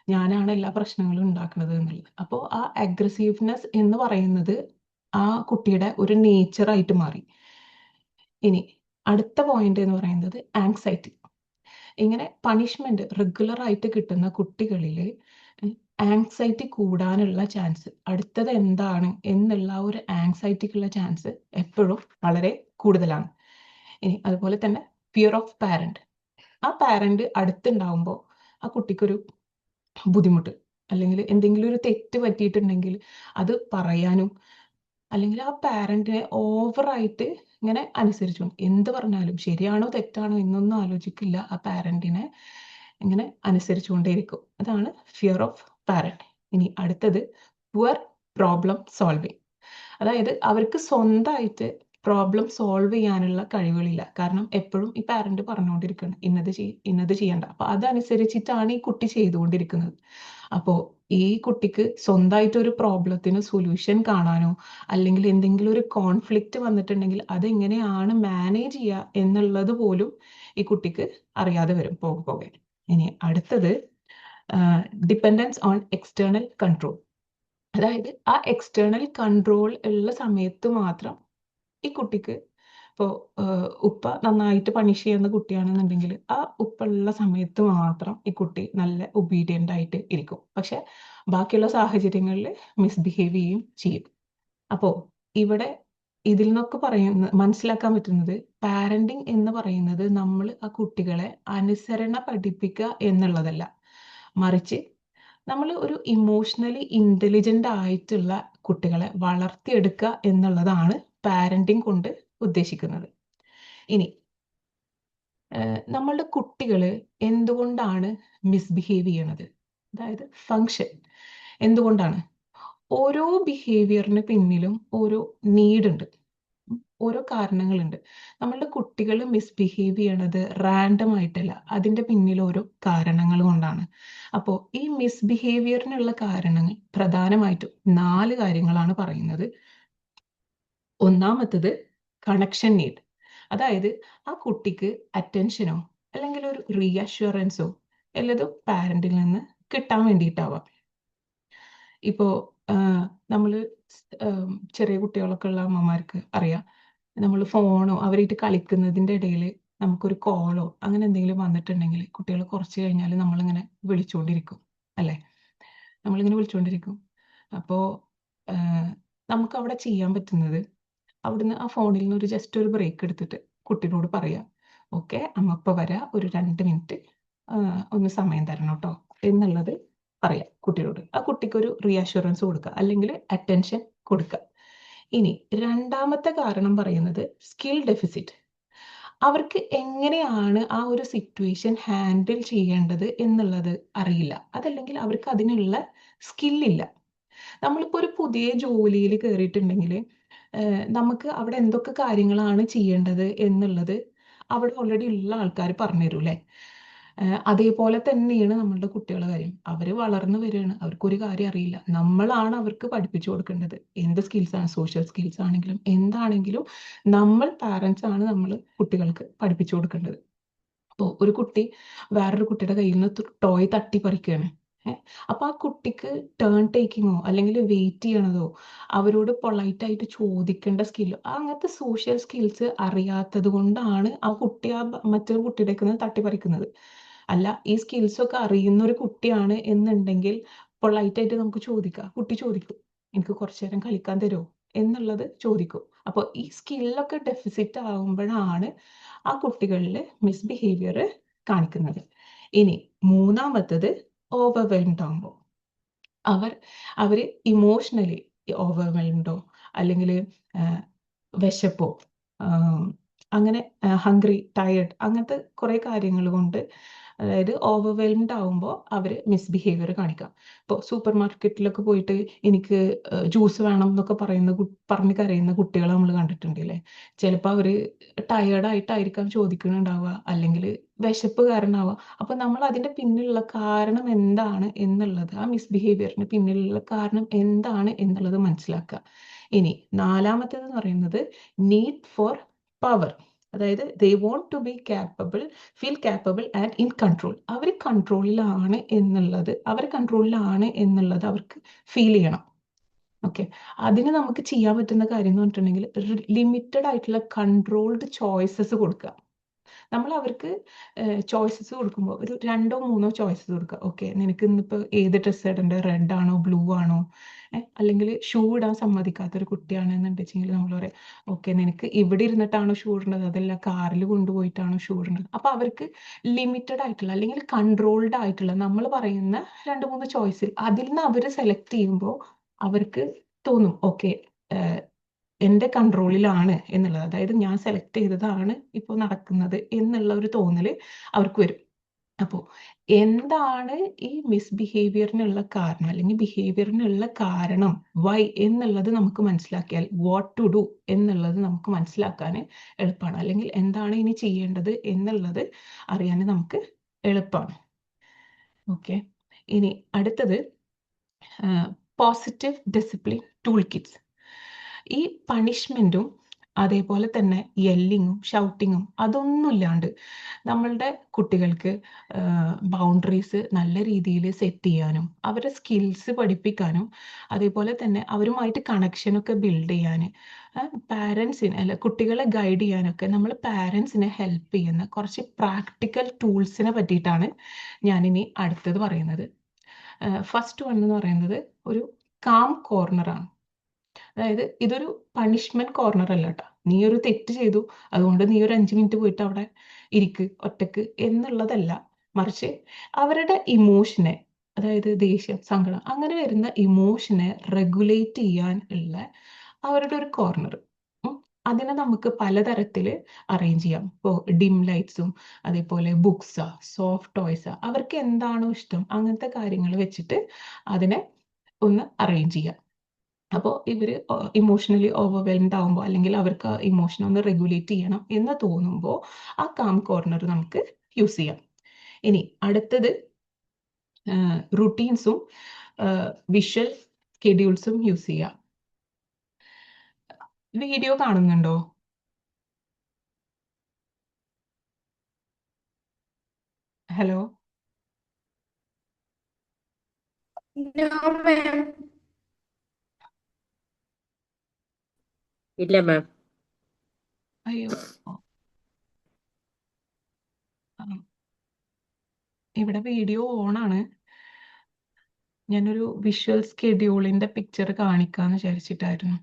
S2: ഞാനാണ് എല്ലാ പ്രശ്നങ്ങളും ഉണ്ടാക്കുന്നത് എന്നുള്ളത്. അപ്പോൾ ആ അഗ്രസീവ്നെസ് എന്ന് പറയുന്നത് ആ കുട്ടിയുടെ ഒരു നേച്ചറായിട്ട് മാറി. ഇനി അടുത്ത പോയിന്റ് എന്ന് പറയുന്നത് ആങ്സൈറ്റി. ഇങ്ങനെ പണിഷ്മെന്റ് റെഗുലർ ആയിട്ട് കിട്ടുന്ന കുട്ടികളിൽ ആങ്സൈറ്റി കൂടാനുള്ള ചാൻസ്, അടുത്തത് എന്താണ് എന്നുള്ള ഒരു ആങ്സൈറ്റിക്കുള്ള ചാൻസ് എപ്പോഴും വളരെ കൂടുതലാണ്. ഇനി അതുപോലെ തന്നെ ഫിയർ ഓഫ് പാരന്റ്. ആ പാരന്റ് അടുത്തുണ്ടാവുമ്പോൾ ആ കുട്ടിക്കൊരു ബുദ്ധിമുട്ട്, അല്ലെങ്കിൽ എന്തെങ്കിലും ഒരു തെറ്റ് പറ്റിയിട്ടുണ്ടെങ്കിൽ അത് പറയാനും, അല്ലെങ്കിൽ ആ പാരന്റിനെ ഓവറായിട്ട് ഇങ്ങനെ അനുസരിച്ചു എന്ത് പറഞ്ഞാലും ശരിയാണോ തെറ്റാണോ എന്നൊന്നും ആലോചിക്കില്ല, ആ പാരന്റിനെ ഇങ്ങനെ അനുസരിച്ചുകൊണ്ടേയിരിക്കും. അതാണ് ഫിയർ ഓഫ് പാരന്റ്. ഇനി അടുത്തത് പുവർ പ്രോബ്ലം സോൾവിങ്. അതായത് അവർക്ക് സ്വന്തമായിട്ട് പ്രോബ്ലം സോൾവ് ചെയ്യാനുള്ള കഴിവുകളില്ല. കാരണം എപ്പോഴും ഈ പാരന്റ് പറഞ്ഞുകൊണ്ടിരിക്കുകയാണ് ഇന്നത് ചെയ്യണ്ട, അപ്പൊ അതനുസരിച്ചിട്ടാണ് ഈ കുട്ടി ചെയ്തുകൊണ്ടിരിക്കുന്നത്. അപ്പോൾ ഈ കുട്ടിക്ക് സ്വന്തമായിട്ട് ഒരു പ്രോബ്ലത്തിന് സൊല്യൂഷൻ കാണാനോ അല്ലെങ്കിൽ എന്തെങ്കിലും ഒരു കോൺഫ്ലിക്റ്റ് വന്നിട്ടുണ്ടെങ്കിൽ അതെങ്ങനെയാണ് മാനേജ് ചെയ്യുക എന്നുള്ളത് പോലും ഈ കുട്ടിക്ക് അറിയാതെ വരും പോകെ. ഇനി അടുത്തത് ഡിപ്പെൻഡൻസ് ഓൺ എക്സ്റ്റേണൽ കൺട്രോൾ. അതായത് ആ എക്സ്റ്റേണൽ കൺട്രോൾ ഉള്ള സമയത്ത് മാത്രം ഈ കുട്ടിക്ക്, ഇപ്പോൾ ഉപ്പ നന്നായിട്ട് പണിഷ് ചെയ്യുന്ന കുട്ടിയാണെന്നുണ്ടെങ്കിൽ ആ ഉപ്പ ഉള്ള സമയത്ത് മാത്രം ഈ കുട്ടി നല്ല ഒബീഡിയൻ്റ് ആയിട്ട് ഇരിക്കും. പക്ഷെ ബാക്കിയുള്ള സാഹചര്യങ്ങളിൽ മിസ്ബിഹേവ് ചെയ്യും. അപ്പോൾ ഇവിടെ ഇതിൽ നിന്നൊക്കെ മനസ്സിലാക്കാൻ പറ്റുന്നത്, പാരന്റിങ് എന്ന് പറയുന്നത് നമ്മൾ ആ കുട്ടികളെ അനുസരണ പഠിപ്പിക്കുക എന്നുള്ളതല്ല, മറിച്ച് നമ്മൾ ഒരു ഇമോഷണലി ഇന്റലിജന്റ് ആയിട്ടുള്ള കുട്ടികളെ വളർത്തിയെടുക്കുക എന്നുള്ളതാണ് പാരന്റിങ് കൊണ്ട് ഉദ്ദേശിക്കുന്നത്. ഇനി നമ്മളുടെ കുട്ടികൾ എന്തുകൊണ്ടാണ് മിസ്ബിഹേവ് ചെയ്യണത്, അതായത് ഫങ്ഷൻ എന്തുകൊണ്ടാണ്? ഓരോ ബിഹേവിയറിന് പിന്നിലും ഓരോ നീഡ് ഉണ്ട്, ഓരോ കാരണങ്ങളുണ്ട്. നമ്മളുടെ കുട്ടികൾ മിസ്ബിഹേവ് ചെയ്യണത് റാൻഡം ആയിട്ടല്ല, അതിൻ്റെ പിന്നിൽ ഓരോ കാരണങ്ങൾ കൊണ്ടാണ്. അപ്പോൾ ഈ മിസ്ബിഹേവിയറിനുള്ള കാരണങ്ങൾ പ്രധാനമായിട്ടും 4 കാര്യങ്ങളാണ് പറയുന്നത്. ഒന്നാമത്തത് കണക്ഷൻ നീഡ്. അതായത് ആ കുട്ടിക്ക് അറ്റൻഷനോ അല്ലെങ്കിൽ ഒരു റീഅഷ്വറൻസോ എല്ലാതും പാരന്റിൽ നിന്ന് കിട്ടാൻ വേണ്ടിയിട്ടാവാം. ഇപ്പോൾ നമ്മൾ ചെറിയ കുട്ടികളൊക്കെ ഉള്ള അമ്മമാർക്ക് അറിയാം, നമ്മൾ ഫോണോ അവരായിട്ട് കളിക്കുന്നതിൻ്റെ ഇടയിൽ നമുക്കൊരു കോളോ അങ്ങനെ എന്തെങ്കിലും വന്നിട്ടുണ്ടെങ്കിൽ കുട്ടികൾ കുറച്ച് കഴിഞ്ഞാൽ നമ്മളിങ്ങനെ വിളിച്ചുകൊണ്ടിരിക്കും അല്ലേ? നമ്മളിങ്ങനെ വിളിച്ചുകൊണ്ടിരിക്കും. അപ്പോൾ നമുക്ക് അവിടെ ചെയ്യാൻ പറ്റുന്നത് അവിടുന്ന് ആ ഫോണിൽ നിന്ന് ജസ്റ്റ് ഒരു ബ്രേക്ക് എടുത്തിട്ട് കുട്ടിയോട് പറയാം, ഓക്കെ അമ്മ ഇപ്പോൾ വരാം, ഒരു 2 മിനിറ്റ് ഒന്ന് സമയം തരണം കേട്ടോ എന്നുള്ളത് പറയാം കുട്ടിയോട്. ആ കുട്ടിക്കൊരു റീഅഷുറൻസ് കൊടുക്കുക, അല്ലെങ്കിൽ അറ്റൻഷൻ കൊടുക്കുക. ഇനി രണ്ടാമത്തെ കാരണം പറയുന്നത് സ്കിൽ ഡെഫിസിറ്റ്. അവർക്ക് എങ്ങനെയാണ് ആ ഒരു സിറ്റുവേഷൻ ഹാൻഡിൽ ചെയ്യേണ്ടത് എന്നുള്ളത് അറിയില്ല, അതല്ലെങ്കിൽ അവർക്ക് അതിനുള്ള സ്കില്ലില്ല. നമ്മളിപ്പോൾ ഒരു പുതിയ ജോലിയിൽ കയറിയിട്ടുണ്ടെങ്കിൽ നമുക്ക് അവിടെ എന്തൊക്കെ കാര്യങ്ങളാണ് ചെയ്യേണ്ടത് എന്നുള്ളത് അവിടെ ഓൾറെഡി ഉള്ള ആൾക്കാർ പറഞ്ഞു തരും അല്ലേ. അതേപോലെ തന്നെയാണ് നമ്മളുടെ കുട്ടികളുടെ കാര്യം. അവർ വളർന്നു വരികയാണ്, അവർക്കൊരു കാര്യം അറിയില്ല. നമ്മളാണ് അവർക്ക് പഠിപ്പിച്ചു കൊടുക്കേണ്ടത്. എന്ത് സ്കിൽസാണ്, സോഷ്യൽ സ്കിൽസ് ആണെങ്കിലും എന്താണെങ്കിലും നമ്മൾ പാരൻസ് ആണ് നമ്മൾ കുട്ടികൾക്ക് പഠിപ്പിച്ചു കൊടുക്കേണ്ടത്. അപ്പോൾ ഒരു കുട്ടി വേറൊരു കുട്ടിയുടെ കയ്യിൽ നിന്ന് ടോയ് തട്ടി പറിക്കുകയാണ്. അപ്പൊ ആ കുട്ടിക്ക് ടേൺ ടേക്കിങ്ങോ അല്ലെങ്കിൽ വെയിറ്റ് ചെയ്യണതോ അവരോട് പൊളൈറ്റ് ആയിട്ട് ചോദിക്കേണ്ട സ്കില്ലോ അങ്ങനത്തെ സോഷ്യൽ സ്കിൽസ് അറിയാത്തത് കൊണ്ടാണ് ആ കുട്ടി മറ്റൊരു കുട്ടിയുടെ നിന്ന് തട്ടിപ്പറിക്കുന്നത്. അല്ല, ഈ സ്കിൽസ് ഒക്കെ അറിയുന്ന ഒരു കുട്ടിയാണ് എന്നുണ്ടെങ്കിൽ പൊളൈറ്റ് ആയിട്ട് നമുക്ക് ചോദിക്കാം. കുട്ടി ചോദിക്കും, എനിക്ക് കുറച്ചു നേരം കളിക്കാൻ തരുമോ എന്നുള്ളത് ചോദിക്കും. അപ്പോൾ ഈ സ്കില്ലൊക്കെ ഡെഫിസിറ്റ് ആകുമ്പോഴാണ് ആ കുട്ടികളിൽ മിസ്ബിഹേവിയർ കാണിക്കുന്നത്. ഇനി മൂന്നാമത്തത് ഓവർവെൽംഡ് ആകുമ്പോൾ അവർ ഇമോഷണലി ഓവർവെൽംഡോ അല്ലെങ്കിൽ വിശപ്പോ അങ്ങനെ ഹംഗ്രി, ടയർഡ് അങ്ങനത്തെ കുറേ കാര്യങ്ങൾ കൊണ്ട്, അതായത് ഓവർവെൽംഡ് ആകുമ്പോൾ അവർ മിസ്ബിഹേവിയർ കാണിക്കാം. ഇപ്പോൾ സൂപ്പർ മാർക്കറ്റിലൊക്കെ പോയിട്ട് എനിക്ക് ജ്യൂസ് വേണം എന്നൊക്കെ പറഞ്ഞ് കരയുന്ന കുട്ടികളെ നമ്മൾ കണ്ടിട്ടുണ്ട് അല്ലേ. ചിലപ്പോൾ അവർ ടയേർഡായിട്ടായിരിക്കാം ചോദിക്കുന്നുണ്ടാവുക, അല്ലെങ്കിൽ വിശപ്പ് കാരണമാവുക. അപ്പോൾ നമ്മൾ അതിൻ്റെ പിന്നിലുള്ള കാരണം എന്താണ് എന്നുള്ളത്, ആ മിസ്ബിഹേവിയറിന് പിന്നിലുള്ള കാരണം എന്താണ് എന്നുള്ളത് മനസ്സിലാക്കുക. ഇനി നാലാമത്തേതെന്ന് പറയുന്നത് നീഡ് ഫോർ പവർ. അതായത് they want to be capable, feel capable and in control. അവർ കൺട്രോളിലാണ് എന്നുള്ളത് അവർക്ക് ഫീൽ ചെയ്യണം. ഓക്കെ, അതിന് നമുക്ക് ചെയ്യാൻ പറ്റുന്ന കാര്യം എന്ന് പറഞ്ഞിട്ടുണ്ടെങ്കിൽ ലിമിറ്റഡ് ആയിട്ടുള്ള കൺട്രോൾഡ് ചോയ്സസ് കൊടുക്കുക. നമ്മൾ അവർക്ക് ചോയ്സസ് കൊടുക്കുമ്പോൾ ഒരു 2-3 ചോയ്സസ് കൊടുക്കുക. ഓക്കെ, നിനക്ക് ഇന്നിപ്പോൾ ഏത് ഡ്രസ്സ് ഇടേണ്ടത്, റെഡ് ആണോ ബ്ലൂ ആണോ, അല്ലെങ്കിൽ ഷൂ ഇടാൻ സമ്മതിക്കാത്തൊരു കുട്ടിയാണെന്നുണ്ടെങ്കിൽ നമ്മൾ പറയാം, ഓക്കെ നിനക്ക് ഇവിടെ ഇരുന്നിട്ടാണോ ഷൂ ഇടേണ്ടത്, അതല്ല കാറിൽ കൊണ്ടുപോയിട്ടാണോ ഷൂ ഇടേണ്ടത്. അപ്പോൾ അവർക്ക് ലിമിറ്റഡ് ആയിട്ടുള്ള അല്ലെങ്കിൽ കൺട്രോൾഡ് ആയിട്ടുള്ള നമ്മൾ പറയുന്ന 2-3 ചോയ്സിൽ അതിൽ നിന്ന് അവർ സെലക്ട് ചെയ്യുമ്പോൾ അവർക്ക് തോന്നും, ഓക്കെ എൻ്റെ കൺട്രോളിലാണ് എന്നുള്ളത്, അതായത് ഞാൻ സെലക്ട് ചെയ്തതാണ് ഇപ്പോൾ നടക്കുന്നത് എന്നുള്ള ഒരു തോന്നല് അവർക്ക് വരും. അപ്പോൾ എന്താണ് ഈ മിസ്ബിഹേവിയറിനുള്ള കാരണം, അല്ലെങ്കിൽ ബിഹേവിയറിനുള്ള കാരണം വൈ എന്നുള്ളത് നമുക്ക് മനസ്സിലാക്കിയാൽ വാട്ട് ടു ഡു എന്നുള്ളത് നമുക്ക് മനസ്സിലാക്കാൻ എളുപ്പമാണ്, അല്ലെങ്കിൽ എന്താണ് ഇനി ചെയ്യേണ്ടത് എന്നുള്ളത് അറിയാൻ നമുക്ക് എളുപ്പമാണ്. ഓക്കെ, ഇനി അടുത്തത് പോസിറ്റീവ് ഡിസിപ്ലിൻ ടൂൾ കിറ്റ്സ്. ഈ പണിഷ്മെൻറ്റും അതേപോലെ തന്നെ യെല്ലിങ്ങും ഷൗട്ടിങ്ങും അതൊന്നുമില്ലാണ്ട് നമ്മളുടെ കുട്ടികൾക്ക് ബൗണ്ടറീസ് നല്ല രീതിയിൽ സെറ്റ് ചെയ്യാനും അവരുടെ സ്കിൽസ് പഠിപ്പിക്കാനും അതേപോലെ തന്നെ അവരുമായിട്ട് കണക്ഷനൊക്കെ ബിൽഡ് ചെയ്യാൻ പാരൻസിന് അല്ല കുട്ടികളെ ഗൈഡ് ചെയ്യാനൊക്കെ നമ്മൾ പാരൻസിനെ ഹെൽപ്പ് ചെയ്യുന്ന കുറച്ച് പ്രാക്ടിക്കൽ ടൂൾസിനെ പറ്റിയിട്ടാണ് ഞാനിനി അടുത്തത് പറയുന്നത്. ഫസ്റ്റ് വൺ എന്ന് പറയുന്നത് ഒരു കാം കോർണറാണ്. അതായത് ഇതൊരു പണിഷ്മെന്റ് കോർണർ അല്ല കേട്ടോ. നീ ഒരു തെറ്റ് ചെയ്തു അതുകൊണ്ട് നീ ഒരു 5 മിനിറ്റ് പോയിട്ട് അവിടെ ഇരിക്ക് ഒറ്റക്ക് എന്നുള്ളതല്ല, മറിച്ച് അവരുടെ ഇമോഷനെ, അതായത് ദേഷ്യം, സങ്കടം അങ്ങനെ വരുന്ന ഇമോഷനെ റെഗുലേറ്റ് ചെയ്യാൻ ഉള്ള അവരുടെ ഒരു കോർണർ. അതിനെ നമുക്ക് പലതരത്തിൽ അറേഞ്ച് ചെയ്യാം. ഇപ്പോൾ ഡിം ലൈറ്റ്സും അതേപോലെ ബുക്സാ, സോഫ്റ്റ് ടോയ്സാ, അവർക്ക് എന്താണോ ഇഷ്ടം അങ്ങനത്തെ കാര്യങ്ങൾ വെച്ചിട്ട് അതിനെ ഒന്ന് അറേഞ്ച് ചെയ്യാം. അപ്പോൾ ഇവർ ഇമോഷണലി ഓവർവെൽംഡ് ആകുമ്പോൾ അല്ലെങ്കിൽ അവർക്ക് ഇമോഷൻ ഒന്ന് റെഗുലേറ്റ് ചെയ്യണം എന്ന് തോന്നുമ്പോൾ ആ കാം കോർണർ നമുക്ക് യൂസ് ചെയ്യാം. ഇനി അടുത്തത് റുട്ടീൻസും വിഷ്വൽ സ്കെഡ്യൂൾസും യൂസ് ചെയ്യാം. വീഡിയോ കാണുന്നുണ്ടോ? Hello,
S4: No, ma'am.
S3: ഇല്ല മാം.
S2: അയ്യോ, ഇവിടെ വീഡിയോ ഓൺ ആണ്. ഞാനൊരു വിഷ്വൽ സ്കെഡ്യൂളിന്റെ പിക്ചർ കാണിക്കാന്ന് വിചാരിച്ചിട്ടായിരുന്നു.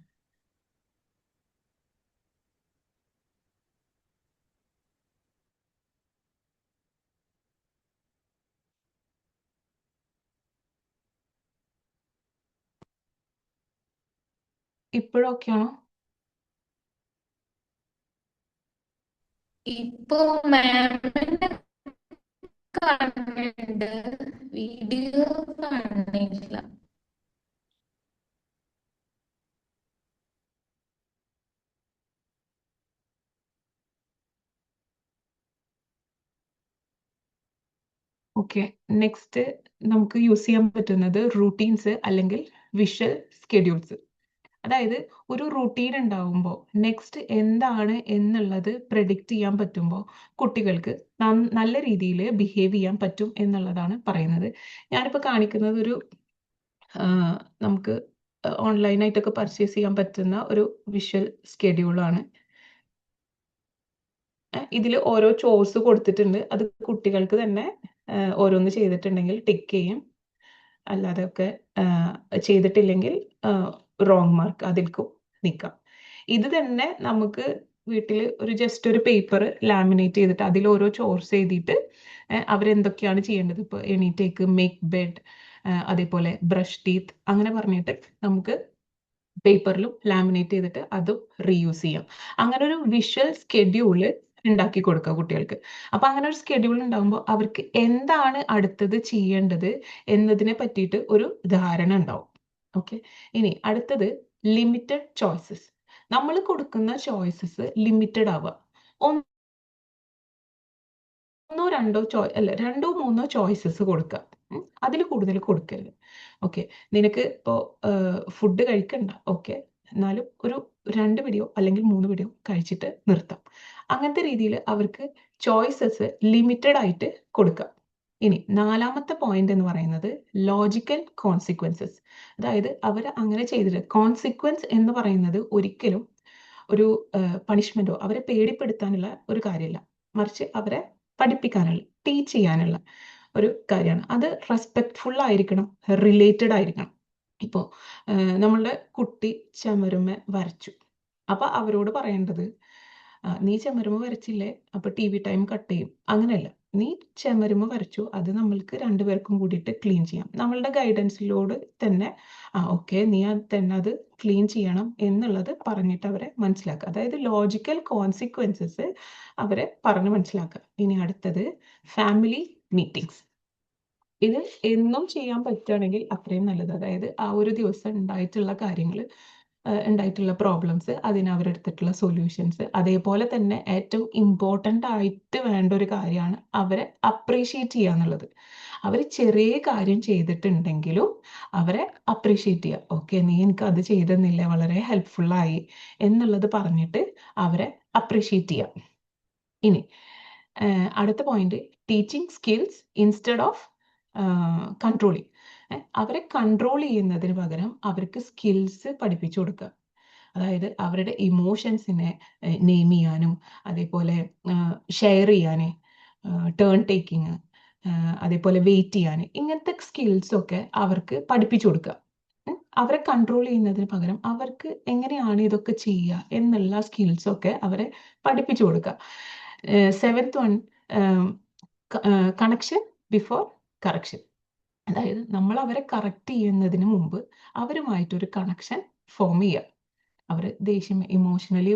S2: ഇപ്പോഴൊക്കെയാണോ?
S4: ഇപ്പൊ മാമിനെ കാണുന്നുണ്ട്, വീഡിയോ കാണുന്നില്ല.
S2: ഓക്കെ, നെക്സ്റ്റ് നമുക്ക് യൂസ് ചെയ്യാൻ പറ്റുന്നത് റൂട്ടീൻസ് അല്ലെങ്കിൽ വിഷ്വൽ സ്കെഡ്യൂൾസ്. അതായത് ഒരു റൂട്ടീൻ ഉണ്ടാവുമ്പോൾ നെക്സ്റ്റ് എന്താണ് എന്നുള്ളത് പ്രെഡിക്റ്റ് ചെയ്യാൻ പറ്റുമ്പോൾ കുട്ടികൾക്ക് നല്ല രീതിയിൽ ബിഹേവ് ചെയ്യാൻ പറ്റും എന്നുള്ളതാണ് പറയുന്നത്. ഞാനിപ്പോൾ കാണിക്കുന്നത് ഒരു നമുക്ക് ഓൺലൈനായിട്ടൊക്കെ പർച്ചേസ് ചെയ്യാൻ പറ്റുന്ന ഒരു വിഷ്വൽ സ്കെഡ്യൂളാണ്. ഇതിൽ ഓരോ ചോർസ് കൊടുത്തിട്ടുണ്ട്. അത് കുട്ടികൾക്ക് തന്നെ ഓരോന്ന് ചെയ്തിട്ടുണ്ടെങ്കിൽ ടിക്ക് ചെയ്യും, അല്ലാതെയൊക്കെ ചെയ്തിട്ടില്ലെങ്കിൽ റോങ് മാർക്ക് അതിൽക്കും നിൽക്കാം. ഇത് തന്നെ നമുക്ക് വീട്ടിൽ ഒരു ജസ്റ്റ് ഒരു പേപ്പർ ലാമിനേറ്റ് ചെയ്തിട്ട് അതിൽ ഓരോ ചോർസ് എഴുതിയിട്ട് അവരെന്തൊക്കെയാണ് ചെയ്യേണ്ടത്, ഇപ്പോൾ എണീറ്റേക്ക്, മേക്ക് ബെഡ്, അതേപോലെ ബ്രഷ് ടീത്ത്, അങ്ങനെ പറഞ്ഞിട്ട് നമുക്ക് പേപ്പറിലും ലാമിനേറ്റ് ചെയ്തിട്ട് അതും റീയൂസ് ചെയ്യാം. അങ്ങനെ ഒരു വിഷ്വൽ സ്കെഡ്യൂള് ഉണ്ടാക്കി കൊടുക്കുക കുട്ടികൾക്ക്. അപ്പൊ അങ്ങനെ ഒരു സ്കെഡ്യൂൾ ഉണ്ടാകുമ്പോൾ അവർക്ക് എന്താണ് അടുത്തത് ചെയ്യേണ്ടത് എന്നതിനെ പറ്റിയിട്ട് ഒരു ധാരണ ഉണ്ടാവും. ഓക്കെ, ഇനി അടുത്തത് ലിമിറ്റഡ് ചോയ്സസ്. നമ്മൾ കൊടുക്കുന്ന ചോയ്സസ് ലിമിറ്റഡ് ആവുക. രണ്ടോ മൂന്നോ ചോയ്സസ് കൊടുക്കുക. അതിൽ കൂടുതൽ കൊടുക്കരുത്. ഓക്കെ, നിനക്ക് ഇപ്പോൾ ഫുഡ് കഴിക്കണ്ട, ഓക്കെ, എന്നാലും ഒരു 2 പിടിയോ അല്ലെങ്കിൽ 3 പിടിയോ കഴിച്ചിട്ട് നിർത്താം. അങ്ങനത്തെ രീതിയിൽ അവർക്ക് ചോയ്സസ് ലിമിറ്റഡ് ആയിട്ട് കൊടുക്കാം. ഇനി 4ാമത്തെ പോയിന്റ് എന്ന് പറയുന്നത് ലോജിക്കൽ കോൺസിക്വൻസസ്. അതായത് അവർ അങ്ങനെ ചെയ്തിട്ട്, കോൺസിക്വൻസ് എന്ന് പറയുന്നത് ഒരിക്കലും ഒരു പണിഷ്മെന്റോ അവരെ പേടിപ്പെടുത്താനുള്ള ഒരു കാര്യമല്ല, മറിച്ച് അവരെ പഠിപ്പിക്കാനുള്ള, ടീച്ച് ചെയ്യാനുള്ള ഒരു കാര്യമാണ്. അത് റെസ്പെക്ട്ഫുൾ ആയിരിക്കണം, റിലേറ്റഡ് ആയിരിക്കണം. ഇപ്പോൾ നമ്മളുടെ കുട്ടി ചുമരുമ്മ വരച്ചു, അപ്പൊ അവരോട് പറയേണ്ടത് നീ ചുമരുമ്മ വരച്ചില്ലേ, അപ്പൊ TV ടൈം കട്ട് ചെയ്യും. അങ്ങനെയല്ല, നീ ചുമരുമ്മ വരച്ചു, അത് നമ്മൾക്ക് 2 പേർക്കും കൂടിയിട്ട് ക്ലീൻ ചെയ്യാം. നമ്മളുടെ ഗൈഡൻസിലോട് തന്നെ ഓക്കെ, നീ തന്നെ അത് ക്ലീൻ ചെയ്യണം എന്നുള്ളത് പറഞ്ഞിട്ട് അവരെ മനസ്സിലാക്കുക. അതായത് ലോജിക്കൽ കോൺസിക്വൻസസ് അവരെ പറഞ്ഞ് മനസ്സിലാക്കുക. ഇനി അടുത്തത് ഫാമിലി മീറ്റിംഗ്സ്. ഇത് എന്നും ചെയ്യാൻ പറ്റുകയാണെങ്കിൽ അത്രയും നല്ലത്. അതായത് ആ ഒരു ദിവസം ഉണ്ടായിട്ടുള്ള കാര്യങ്ങൾ, ഉണ്ടായിട്ടുള്ള പ്രോബ്ലംസ്, അതിന് അവരെടുത്തിട്ടുള്ള സൊല്യൂഷൻസ്, അതേപോലെ തന്നെ ഏറ്റവും ഇമ്പോർട്ടൻ്റ് ആയിട്ട് വേണ്ട ഒരു കാര്യമാണ് അവരെ അപ്രീഷിയേറ്റ് ചെയ്യുക എന്നുള്ളത്. അവർ ചെറിയ കാര്യം ചെയ്തിട്ടുണ്ടെങ്കിലും അവരെ അപ്രീഷിയേറ്റ് ചെയ്യുക. ഓക്കെ, നീ എനിക്ക് അത് ചെയ്തെന്നില്ല, വളരെ ഹെൽപ്ഫുള്ളായി എന്നുള്ളത് പറഞ്ഞിട്ട് അവരെ അപ്രീഷിയേറ്റ് ചെയ്യുക. ഇനി അടുത്ത point, teaching skills instead of controlling. അവരെ കൺട്രോൾ ചെയ്യുന്നതിന് പകരം അവർക്ക് സ്കിൽസ് പഠിപ്പിച്ചു കൊടുക്കുക. അതായത് അവരുടെ ഇമോഷൻസിനെ നെയിം ചെയ്യാനും, അതേപോലെ ഷെയർ ചെയ്യാൻ, ടേൺ ടേക്കിങ്, അതേപോലെ വെയിറ്റ് ചെയ്യാൻ, ഇങ്ങനത്തെ സ്കിൽസ് ഒക്കെ അവർക്ക് പഠിപ്പിച്ചു കൊടുക്കുക. അവരെ കൺട്രോൾ ചെയ്യുന്നതിന് പകരം അവർക്ക് എങ്ങനെയാണ് ഇതൊക്കെ ചെയ്യുക എന്നുള്ള സ്കിൽസൊക്കെ അവരെ പഠിപ്പിച്ചു കൊടുക്കുക. 7th one, connection before correction. അതായത് നമ്മൾ അവരെ കറക്റ്റ് ചെയ്യുന്നതിന് മുമ്പ് അവരുമായിട്ടൊരു കണക്ഷൻ ഫോം ചെയ്യുക. അവർ ദേഷ്യം, ഇമോഷണലി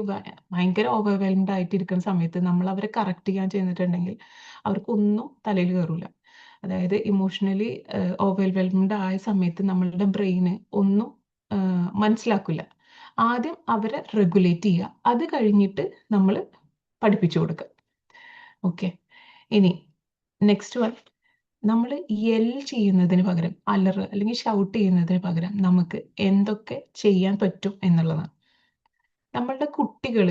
S2: ഭയങ്കര ഓവർവെൽംഡ് ആയിട്ടിരിക്കുന്ന സമയത്ത് നമ്മൾ അവരെ കറക്റ്റ് ചെയ്യാൻ ചെന്നിട്ടുണ്ടെങ്കിൽ അവർക്കൊന്നും തലയിൽ കയറില്ല. അതായത് ഇമോഷണലി ഓവർവെൽംഡ് ആയ സമയത്ത് നമ്മളുടെ ബ്രെയിന് ഒന്നും മനസ്സിലാക്കില്ല. ആദ്യം അവരെ റെഗുലേറ്റ് ചെയ്യുക, അത് കഴിഞ്ഞിട്ട് നമ്മൾ പഠിപ്പിച്ചു കൊടുക്കുക. ഓക്കെ, ഇനി നെക്സ്റ്റ് വൺ, നമ്മൾ ചെയ്യുന്നതിന് പകരം, അല്ലെങ്കിൽ ഷൗട്ട് ചെയ്യുന്നതിന് പകരം നമുക്ക് എന്തൊക്കെ ചെയ്യാൻ പറ്റും എന്നുള്ളതാണ്. നമ്മളുടെ കുട്ടികൾ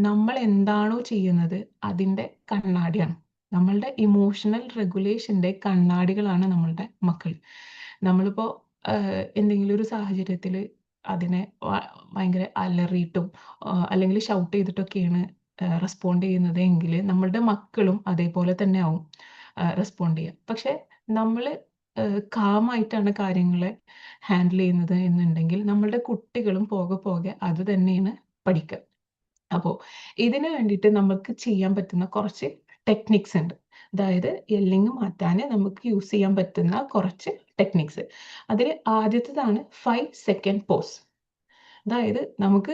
S2: നമ്മൾ എന്താണോ ചെയ്യുന്നത് അതിൻ്റെ കണ്ണാടിയാണ്. നമ്മളുടെ ഇമോഷണൽ റെഗുലേഷൻ്റെ കണ്ണാടികളാണ് നമ്മളുടെ മക്കൾ. നമ്മളിപ്പോൾ എന്തെങ്കിലും ഒരു സാഹചര്യത്തിൽ അതിനെ ഭയങ്കര അലറിയിട്ടും അല്ലെങ്കിൽ ഷൗട്ട് ചെയ്തിട്ടൊക്കെയാണ് റെസ്പോണ്ട് ചെയ്യുന്നത് എങ്കിൽ നമ്മളുടെ മക്കളും അതേപോലെ തന്നെ ആവും റെസ്പോണ്ട് ചെയ്യുക. പക്ഷെ നമ്മൾ കാമായിട്ടാണ് കാര്യങ്ങളെ ഹാൻഡിൽ ചെയ്യുന്നത് എന്നുണ്ടെങ്കിൽ നമ്മളുടെ കുട്ടികളും പോകെ പോകെ അത് തന്നെയാണ് പഠിക്കുക. അപ്പോൾ ഇതിന് വേണ്ടിയിട്ട് നമുക്ക് ചെയ്യാൻ പറ്റുന്ന കുറച്ച് ടെക്നിക്സ് ഉണ്ട്. അതായത് യെല്ലിങ് മാറ്റാൻ നമുക്ക് യൂസ് ചെയ്യാൻ പറ്റുന്ന കുറച്ച് ടെക്നിക്സ്. അതിൽ ആദ്യത്തേതാണ് 5 സെക്കൻഡ് പോസ്. അതായത് നമുക്ക്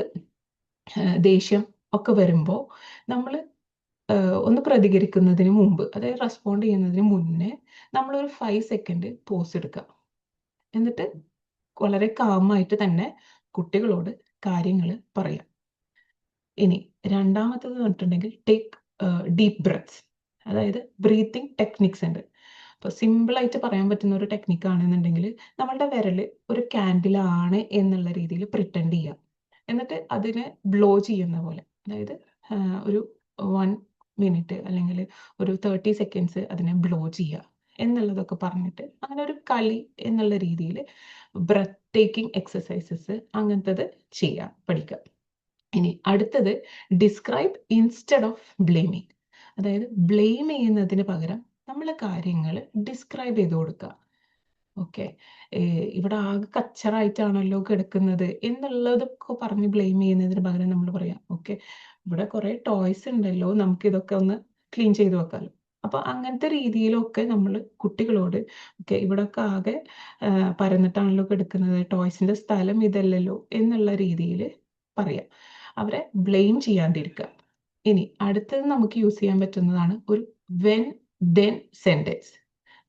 S2: ദേഷ്യം ഒക്കെ വരുമ്പോൾ നമ്മൾ ഒന്ന് പ്രതികരിക്കുന്നതിന് മുമ്പ്, അതായത് റെസ്പോണ്ട് ചെയ്യുന്നതിന് മുന്നേ നമ്മളൊരു 5 സെക്കൻഡ് പോസ് എടുക്കുക. എന്നിട്ട് വളരെ കാമായിട്ട് തന്നെ കുട്ടികളോട് കാര്യങ്ങൾ പറയാം. ഇനി രണ്ടാമത്തേത് പറഞ്ഞിട്ടുണ്ടെങ്കിൽ ടേക്ക് ഡീപ്പ് ബ്രെത്ത്സ്. അതായത് ബ്രീത്തിങ് ടെക്നിക്സ് ഉണ്ട്. അപ്പോൾ സിമ്പിളായിട്ട് പറയാൻ പറ്റുന്ന ഒരു ടെക്നിക്ക് ആണെന്നുണ്ടെങ്കിൽ നമ്മളുടെ വിരൽ ഒരു ക്യാൻഡിലാണ് എന്നുള്ള രീതിയിൽ പ്രിറ്റൻഡ് ചെയ്യാം. എന്നിട്ട് അതിനെ ബ്ലോ ചെയ്യുന്ന പോലെ, അതായത് ഒരു 1 മിനിറ്റ് അല്ലെങ്കിൽ ഒരു 30 സെക്കൻഡ്സ് അതിനെ ബ്ലോ ചെയ്യുക എന്നുള്ളതൊക്കെ പറഞ്ഞിട്ട് അങ്ങനെ ഒരു കളി എന്നുള്ള രീതിയിൽ ബ്രെത്ത് ടേക്കിംഗ് എക്സസൈസസ് അങ്ങനത്തത് ചെയ്യാം, പഠിക്കുക. ഇനി അടുത്തത് ഡിസ്ക്രൈബ് ഇൻസ്റ്റെഡ് ഓഫ് ബ്ലെയിമിങ്. അതായത് ബ്ലെയിം ചെയ്യുന്നതിന് പകരം നമ്മൾ കാര്യങ്ങൾ ഡിസ്ക്രൈബ് ചെയ്ത് കൊടുക്കുക. ഓക്കെ, ഇവിടെ ആകെ കച്ചറായിട്ടാണല്ലോ കിടക്കുന്നത് എന്നുള്ളതൊക്കെ പറഞ്ഞ് ബ്ലെയിം ചെയ്യുന്നതിന് പകരം നമ്മൾ പറയാം, ഓക്കെ ഇവിടെ കുറേ ടോയ്സ് ഉണ്ടല്ലോ, നമുക്ക് ഇതൊക്കെ ഒന്ന് ക്ലീൻ ചെയ്ത് വെക്കാമല്ലോ. അപ്പോൾ അങ്ങനത്തെ രീതിയിലൊക്കെ നമ്മൾ കുട്ടികളോട് ഓക്കെ ഇവിടെയൊക്കെ ആകെ പരന്നിട്ടാണല്ലോ കിടക്കുന്നത്, ടോയ്സിന്റെ സ്ഥലം ഇതല്ലല്ലോ എന്നുള്ള രീതിയിൽ പറയാം. അവരെ ബ്ലെയിം ചെയ്യാണ്ടിരിക്കുക. ഇനി അടുത്തത് നമുക്ക് യൂസ് ചെയ്യാൻ പറ്റുന്നതാണ് ഒരു വെൻ ദെൻ സെന്റൻസ്.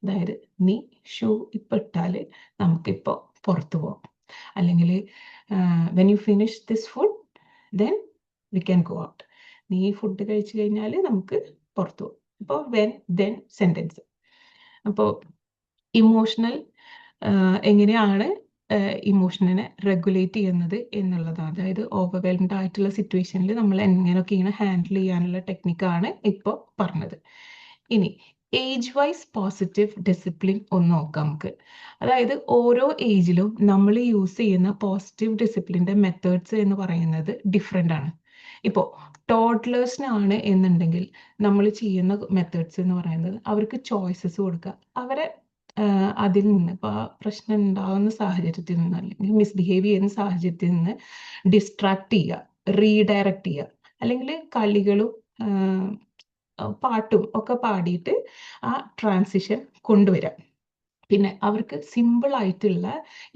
S2: അതായത് നീ ഷൂ ഇപ്പം ഇട്ടാൽ നമുക്കിപ്പോൾ പുറത്തു പോവാം, അല്ലെങ്കിൽ when you finish this food then we can go out. നീ ഫുഡ് കഴിച്ചു കഴിഞ്ഞാൽ നമുക്ക് പുറത്തു പോകാം. അപ്പോൾ വെൻ ദെൻ സെന്റൻസ്. അപ്പോൾ ഇമോഷണൽ എങ്ങനെയാണ് ഇമോഷനെ റെഗുലേറ്റ് ചെയ്യുന്നത് എന്നുള്ളതാണ്. അതായത് ഓവർവെൽംഡ് ആയിട്ടുള്ള സിറ്റുവേഷനിൽ നമ്മൾ എങ്ങനെയൊക്കെയാണ് ഹാൻഡിൽ ചെയ്യാനുള്ള ടെക്നിക്കാണ് ഇപ്പോൾ പറഞ്ഞത്. ഇനി ഏജ് വൈസ് പോസിറ്റീവ് ഡിസിപ്ലിൻ ഒന്ന് നോക്കാം നമുക്ക്. അതായത് ഓരോ ഏജിലും നമ്മൾ യൂസ് ചെയ്യുന്ന പോസിറ്റീവ് ഡിസിപ്ലിൻ്റെ മെത്തേഡ്സ് എന്ന് പറയുന്നത് ഡിഫറെൻ്റ് ആണ്. ഇപ്പോൾ ടോഡ്ലേഴ്സിനാണ് എന്നുണ്ടെങ്കിൽ നമ്മൾ ചെയ്യുന്ന മെത്തേഡ്സ് എന്ന് പറയുന്നത് അവർക്ക് ചോയ്സസ് കൊടുക്കുക. അവരെ അതിൽ നിന്ന് ഇപ്പോൾ ആ പ്രശ്നം ഉണ്ടാകുന്ന സാഹചര്യത്തിൽ നിന്ന് അല്ലെങ്കിൽ മിസ്ബിഹേവ് ചെയ്യുന്ന സാഹചര്യത്തിൽ നിന്ന് ഡിസ്ട്രാക്ട് ചെയ്യുക, റീഡയറക്റ്റ് ചെയ്യുക, അല്ലെങ്കിൽ കളികളും പാട്ടും ഒക്കെ പാടിയിട്ട് ആ ട്രാൻസിഷൻ കൊണ്ടുവരാം. പിന്നെ അവർക്ക് സിമ്പിൾ ആയിട്ടുള്ള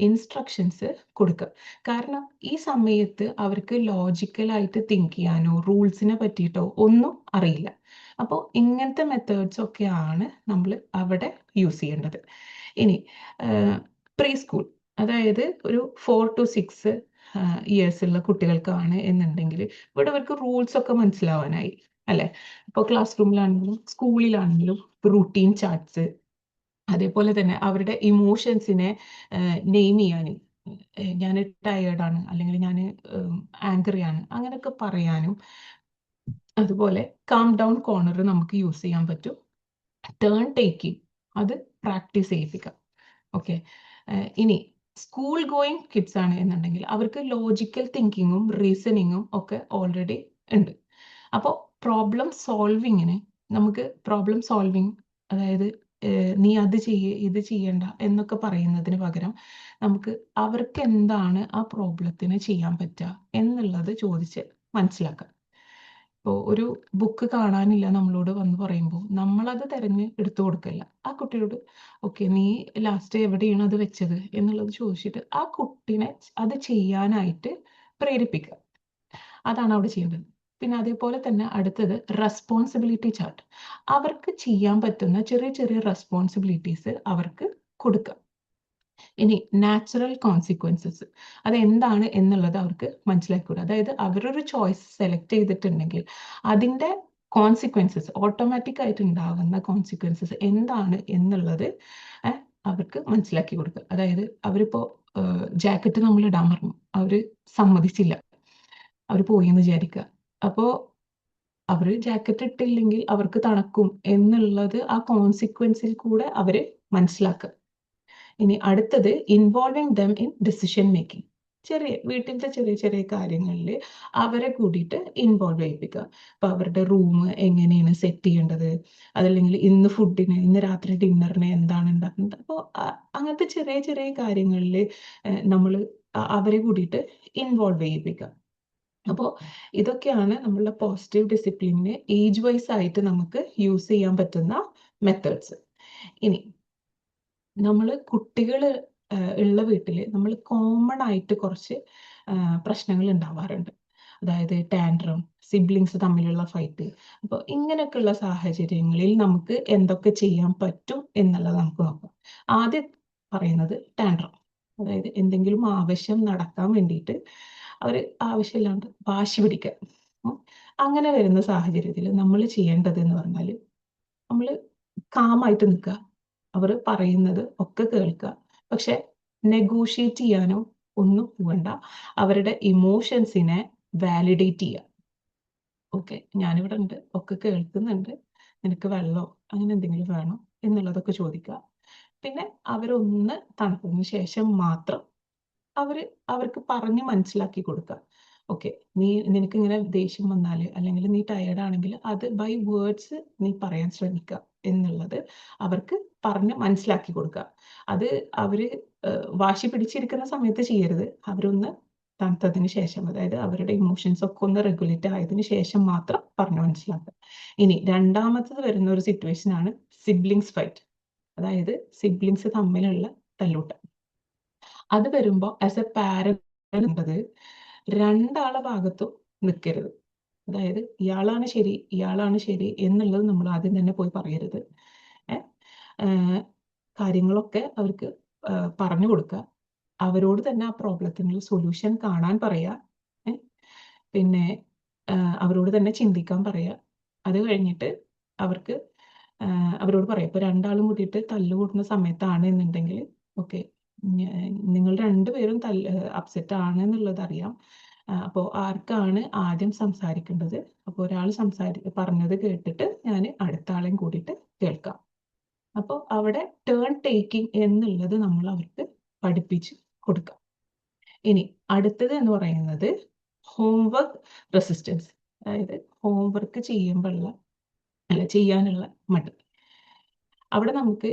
S2: ഇൻസ്ട്രക്ഷൻസ് കൊടുക്കുക. കാരണം ഈ സമയത്ത് അവർക്ക് ലോജിക്കലായിട്ട് തിങ്ക് ചെയ്യാനോ റൂൾസിനെ പറ്റിയിട്ടോ ഒന്നും അറിയില്ല. അപ്പോൾ ഇങ്ങനത്തെ മെത്തേഡ്സ് ഒക്കെയാണ് നമ്മൾ അവിടെ യൂസ് ചെയ്യേണ്ടത്. ഇനി പ്രീ സ്കൂൾ, അതായത് ഒരു 4 to 6 ഇയേഴ്സുള്ള കുട്ടികൾക്കാണ് എന്നുണ്ടെങ്കിൽ ഇവിടെ അവർക്ക് റൂൾസ് ഒക്കെ മനസ്സിലാവാനായി അല്ലേ. ഇപ്പോൾ ക്ലാസ് റൂമിലാണെങ്കിലും സ്കൂളിലാണെങ്കിലും റൂട്ടീൻ ചാർട്ട്സ്, അതേപോലെ തന്നെ അവരുടെ ഇമോഷൻസിനെ നെയിം ചെയ്യാനും, ഞാൻ ടയേർഡാണ് അല്ലെങ്കിൽ ഞാൻ ആംഗ്രിയാണ് അങ്ങനെയൊക്കെ പറയാനും, അതുപോലെ കാം ഡൗൺ കോർണർ നമുക്ക് യൂസ് ചെയ്യാൻ പറ്റും. ടേൺ ടേക്കിംഗ് അത് പ്രാക്ടീസ് ചെയ്യിപ്പിക്കാം. ഓക്കെ, ഇനി സ്കൂൾ ഗോയിങ് കിഡ്സ് ആണ് എന്നുണ്ടെങ്കിൽ അവർക്ക് ലോജിക്കൽ തിങ്കിങ്ങും റീസണിങ്ങും ഒക്കെ ഓൾറെഡി ഉണ്ട്. അപ്പോൾ പ്രോബ്ലം സോൾവിങ്ങിന് നമുക്ക് പ്രോബ്ലം സോൾവിങ്, അതായത് നീ അത് ചെയ്യേ ഇത് ചെയ്യണ്ട എന്നൊക്കെ പറയുന്നതിന് പകരം നമുക്ക് അവർക്ക് എന്താണ് ആ പ്രോബ്ലത്തിന് ചെയ്യാൻ പറ്റുക എന്നുള്ളത് ചോദിച്ച് മനസ്സിലാക്കാം. ഇപ്പോൾ ഒരു ബുക്ക് കാണാനില്ല നമ്മളോട് വന്ന് പറയുമ്പോൾ നമ്മളത് തിരഞ്ഞ് എടുത്തു കൊടുക്കില്ല. ആ കുട്ടിയോട് ഓക്കെ നീ ലാസ്റ്റ് എവിടെയാണ് അത് വെച്ചത് എന്നുള്ളത് ചോദിച്ചിട്ട് ആ കുട്ടീനെ അത് ചെയ്യാനായിട്ട് പ്രേരിപ്പിക്കുക. അതാണ് അവിടെ ചെയ്യേണ്ടത്. പിന്നെ അതേപോലെ തന്നെ അടുത്തത് റെസ്പോൺസിബിലിറ്റി ചാർട്ട്. അവർക്ക് ചെയ്യാൻ പറ്റുന്ന ചെറിയ ചെറിയ റെസ്പോൺസിബിലിറ്റീസ് അവർക്ക് കൊടുക്കുക. ഇനി നാച്ചുറൽ കോൺസിക്വൻസസ് അതെന്താണ് എന്നുള്ളത് അവർക്ക് മനസ്സിലാക്കിക്കൂടാ. അതായത് അവരൊരു ചോയ്സ് സെലക്ട് ചെയ്തിട്ടുണ്ടെങ്കിൽ അതിൻ്റെ കോൺസിക്വൻസസ് ഓട്ടോമാറ്റിക് ആയിട്ട് ഉണ്ടാകുന്ന കോൺസിക്വൻസസ് എന്താണ് എന്നുള്ളത് അവർക്ക് മനസ്സിലാക്കി കൊടുക്കുക. അതായത് അവരിപ്പോൾ ജാക്കറ്റ് നമ്മൾ ഇടാൻ പറഞ്ഞു, അവർ സമ്മതിച്ചില്ല, അവർ പോയി എന്ന് വിചാരിക്കുക. അപ്പോൾ അവർ ജാക്കറ്റ് ഇട്ടില്ലെങ്കിൽ അവർക്ക് തണുക്കും എന്നുള്ളത് ആ കോൺസിക്വൻസിൽ കൂടെ അവർ മനസ്സിലാക്കുക. ഇനി അടുത്തത് involving them in decision making. വീട്ടിലത്തെ ചെറിയ ചെറിയ കാര്യങ്ങളിൽ അവരെ കൂടിയിട്ട് ഇൻവോൾവ് ചെയ്യിപ്പിക്കുക. അപ്പൊ അവരുടെ റൂം എങ്ങനെയാണ് സെറ്റ് ചെയ്യേണ്ടത്, അതല്ലെങ്കിൽ ഇന്ന് രാത്രി ഡിന്നറിന് എന്താണ് ഉണ്ടാക്കുന്നത്. അപ്പോൾ അങ്ങനത്തെ ചെറിയ ചെറിയ കാര്യങ്ങളിൽ നമ്മൾ അവരെ കൂടിയിട്ട് ഇൻവോൾവ് ചെയ്യിപ്പിക്കുക. അപ്പോൾ ഇതൊക്കെയാണ് നമ്മളുടെ പോസിറ്റീവ് ഡിസിപ്ലിനെ ഏജ് വൈസ് ആയിട്ട് നമുക്ക് യൂസ് ചെയ്യാൻ പറ്റുന്ന മെത്തേഡ്സ്. ഇനി നമ്മൾ കുട്ടികൾ ഉള്ള വീട്ടിൽ നമ്മൾ കോമൺ ആയിട്ട് കുറച്ച് പ്രശ്നങ്ങൾ ഉണ്ടാവാറുണ്ട്. അതായത് ടാൻട്രം, സിബ്ലിങ്സ് തമ്മിലുള്ള ഫൈറ്റ്. അപ്പോൾ ഇങ്ങനെയൊക്കെയുള്ള സാഹചര്യങ്ങളിൽ നമുക്ക് എന്തൊക്കെ ചെയ്യാൻ പറ്റും എന്നുള്ളത് നമുക്ക് നോക്കാം. ആദ്യം പറയുന്നത് ടാൻട്രം. അതായത് എന്തെങ്കിലും ആവശ്യം നടക്കാൻ വേണ്ടിയിട്ട് അവർ ആവശ്യമില്ലാണ്ട് വാശി പിടിക്കുക. അങ്ങനെ വരുന്ന സാഹചര്യത്തിൽ നമ്മൾ ചെയ്യേണ്ടത് എന്ന് പറഞ്ഞാൽ നമ്മൾ കാമായിട്ട് നിൽക്കുക, അവർ പറയുന്നത് ഒക്കെ കേൾക്കുക. പക്ഷെ നെഗോഷിയേറ്റ് ചെയ്യാനോ ഒന്നും പോകണ്ട. അവരുടെ ഇമോഷൻസിനെ വാലിഡേറ്റ് ചെയ്യുക. ഓക്കെ, ഞാനിവിടെ ഉണ്ട്, ഒക്കെ കേൾക്കുന്നുണ്ട്, നിനക്ക് വെള്ളമോ അങ്ങനെ എന്തെങ്കിലും വേണോ എന്നുള്ളതൊക്കെ ചോദിക്കുക. പിന്നെ അവരൊന്ന് തണുത്തതിന് ശേഷം മാത്രം അവർക്ക് പറഞ്ഞ് മനസ്സിലാക്കി കൊടുക്കുക. ഓക്കെ, നിനക്ക് ഇങ്ങനെ ദേഷ്യം വന്നാൽ അല്ലെങ്കിൽ നീ ടയേർഡ് ആണെങ്കിൽ അത് ബൈ വേർഡ്സ് നീ പറയാൻ ശ്രമിക്കുക എന്നുള്ളത് അവർക്ക് പറഞ്ഞ് മനസ്സിലാക്കി കൊടുക്കുക. അത് അവര് വാശി പിടിച്ചിരിക്കുന്ന സമയത്ത് ചെയ്യരുത്. അവരൊന്ന് തണുത്തതിന് ശേഷം, അതായത് അവരുടെ ഇമോഷൻസ് ഒക്കെ ഒന്ന് റെഗുലേറ്റ് ആയതിനു ശേഷം മാത്രം പറഞ്ഞു മനസ്സിലാക്കുക. ഇനി രണ്ടാമത്തത് വരുന്ന ഒരു സിറ്റുവേഷൻ ആണ് സിബ്ലിങ്സ് ഫൈറ്റ്. അതായത് സിബ്ലിങ്സ് തമ്മിലുള്ള തല്ലൂട്ടം. അത് വരുമ്പോൾ ആസ് എ പാരന്റ് രണ്ടാളെ ഭാഗത്തും നിൽക്കരുത്. അതായത് ഇയാളാണ് ശരി എന്നുള്ളത് നമ്മൾ ആദ്യം തന്നെ പോയി പറയരുത്. കാര്യങ്ങളൊക്കെ അവർക്ക് പറഞ്ഞു കൊടുക്കുക. അവരോട് തന്നെ ആ പ്രോബ്ലത്തിനുള്ള സൊല്യൂഷൻ കാണാൻ പറയുക. പിന്നെ അവരോട് തന്നെ ചിന്തിക്കാൻ പറയുക. അത് കഴിഞ്ഞിട്ട് അവരോട് പറയാം, ഇപ്പൊ രണ്ടാളും കൂടിയിട്ട് തല്ലുകൂടുന്ന സമയത്താണ് എന്നുണ്ടെങ്കിൽ ഓക്കെ, നിങ്ങൾ രണ്ടുപേരും അപ്സെറ്റ് ആണ് എന്നുള്ളത് അറിയാം. അപ്പോൾ ആർക്കാണ് ആദ്യം സംസാരിക്കേണ്ടത്? അപ്പോൾ ഒരാൾ പറഞ്ഞത് കേട്ടിട്ട് ഞാൻ അടുത്ത ആളെയും കൂടിയിട്ട് കേൾക്കാം. അപ്പോൾ അവിടെ ടേൺ ടേക്കിംഗ് എന്നുള്ളത് നമ്മൾ അവർക്ക് പഠിപ്പിച്ച് കൊടുക്കാം. ഇനി അടുത്തത് എന്ന് പറയുന്നത് ഹോംവർക്ക് റെസിസ്റ്റൻസ്. അതായത് ഹോംവർക്ക് ചെയ്യാനുള്ള മടി. അവിടെ നമുക്ക്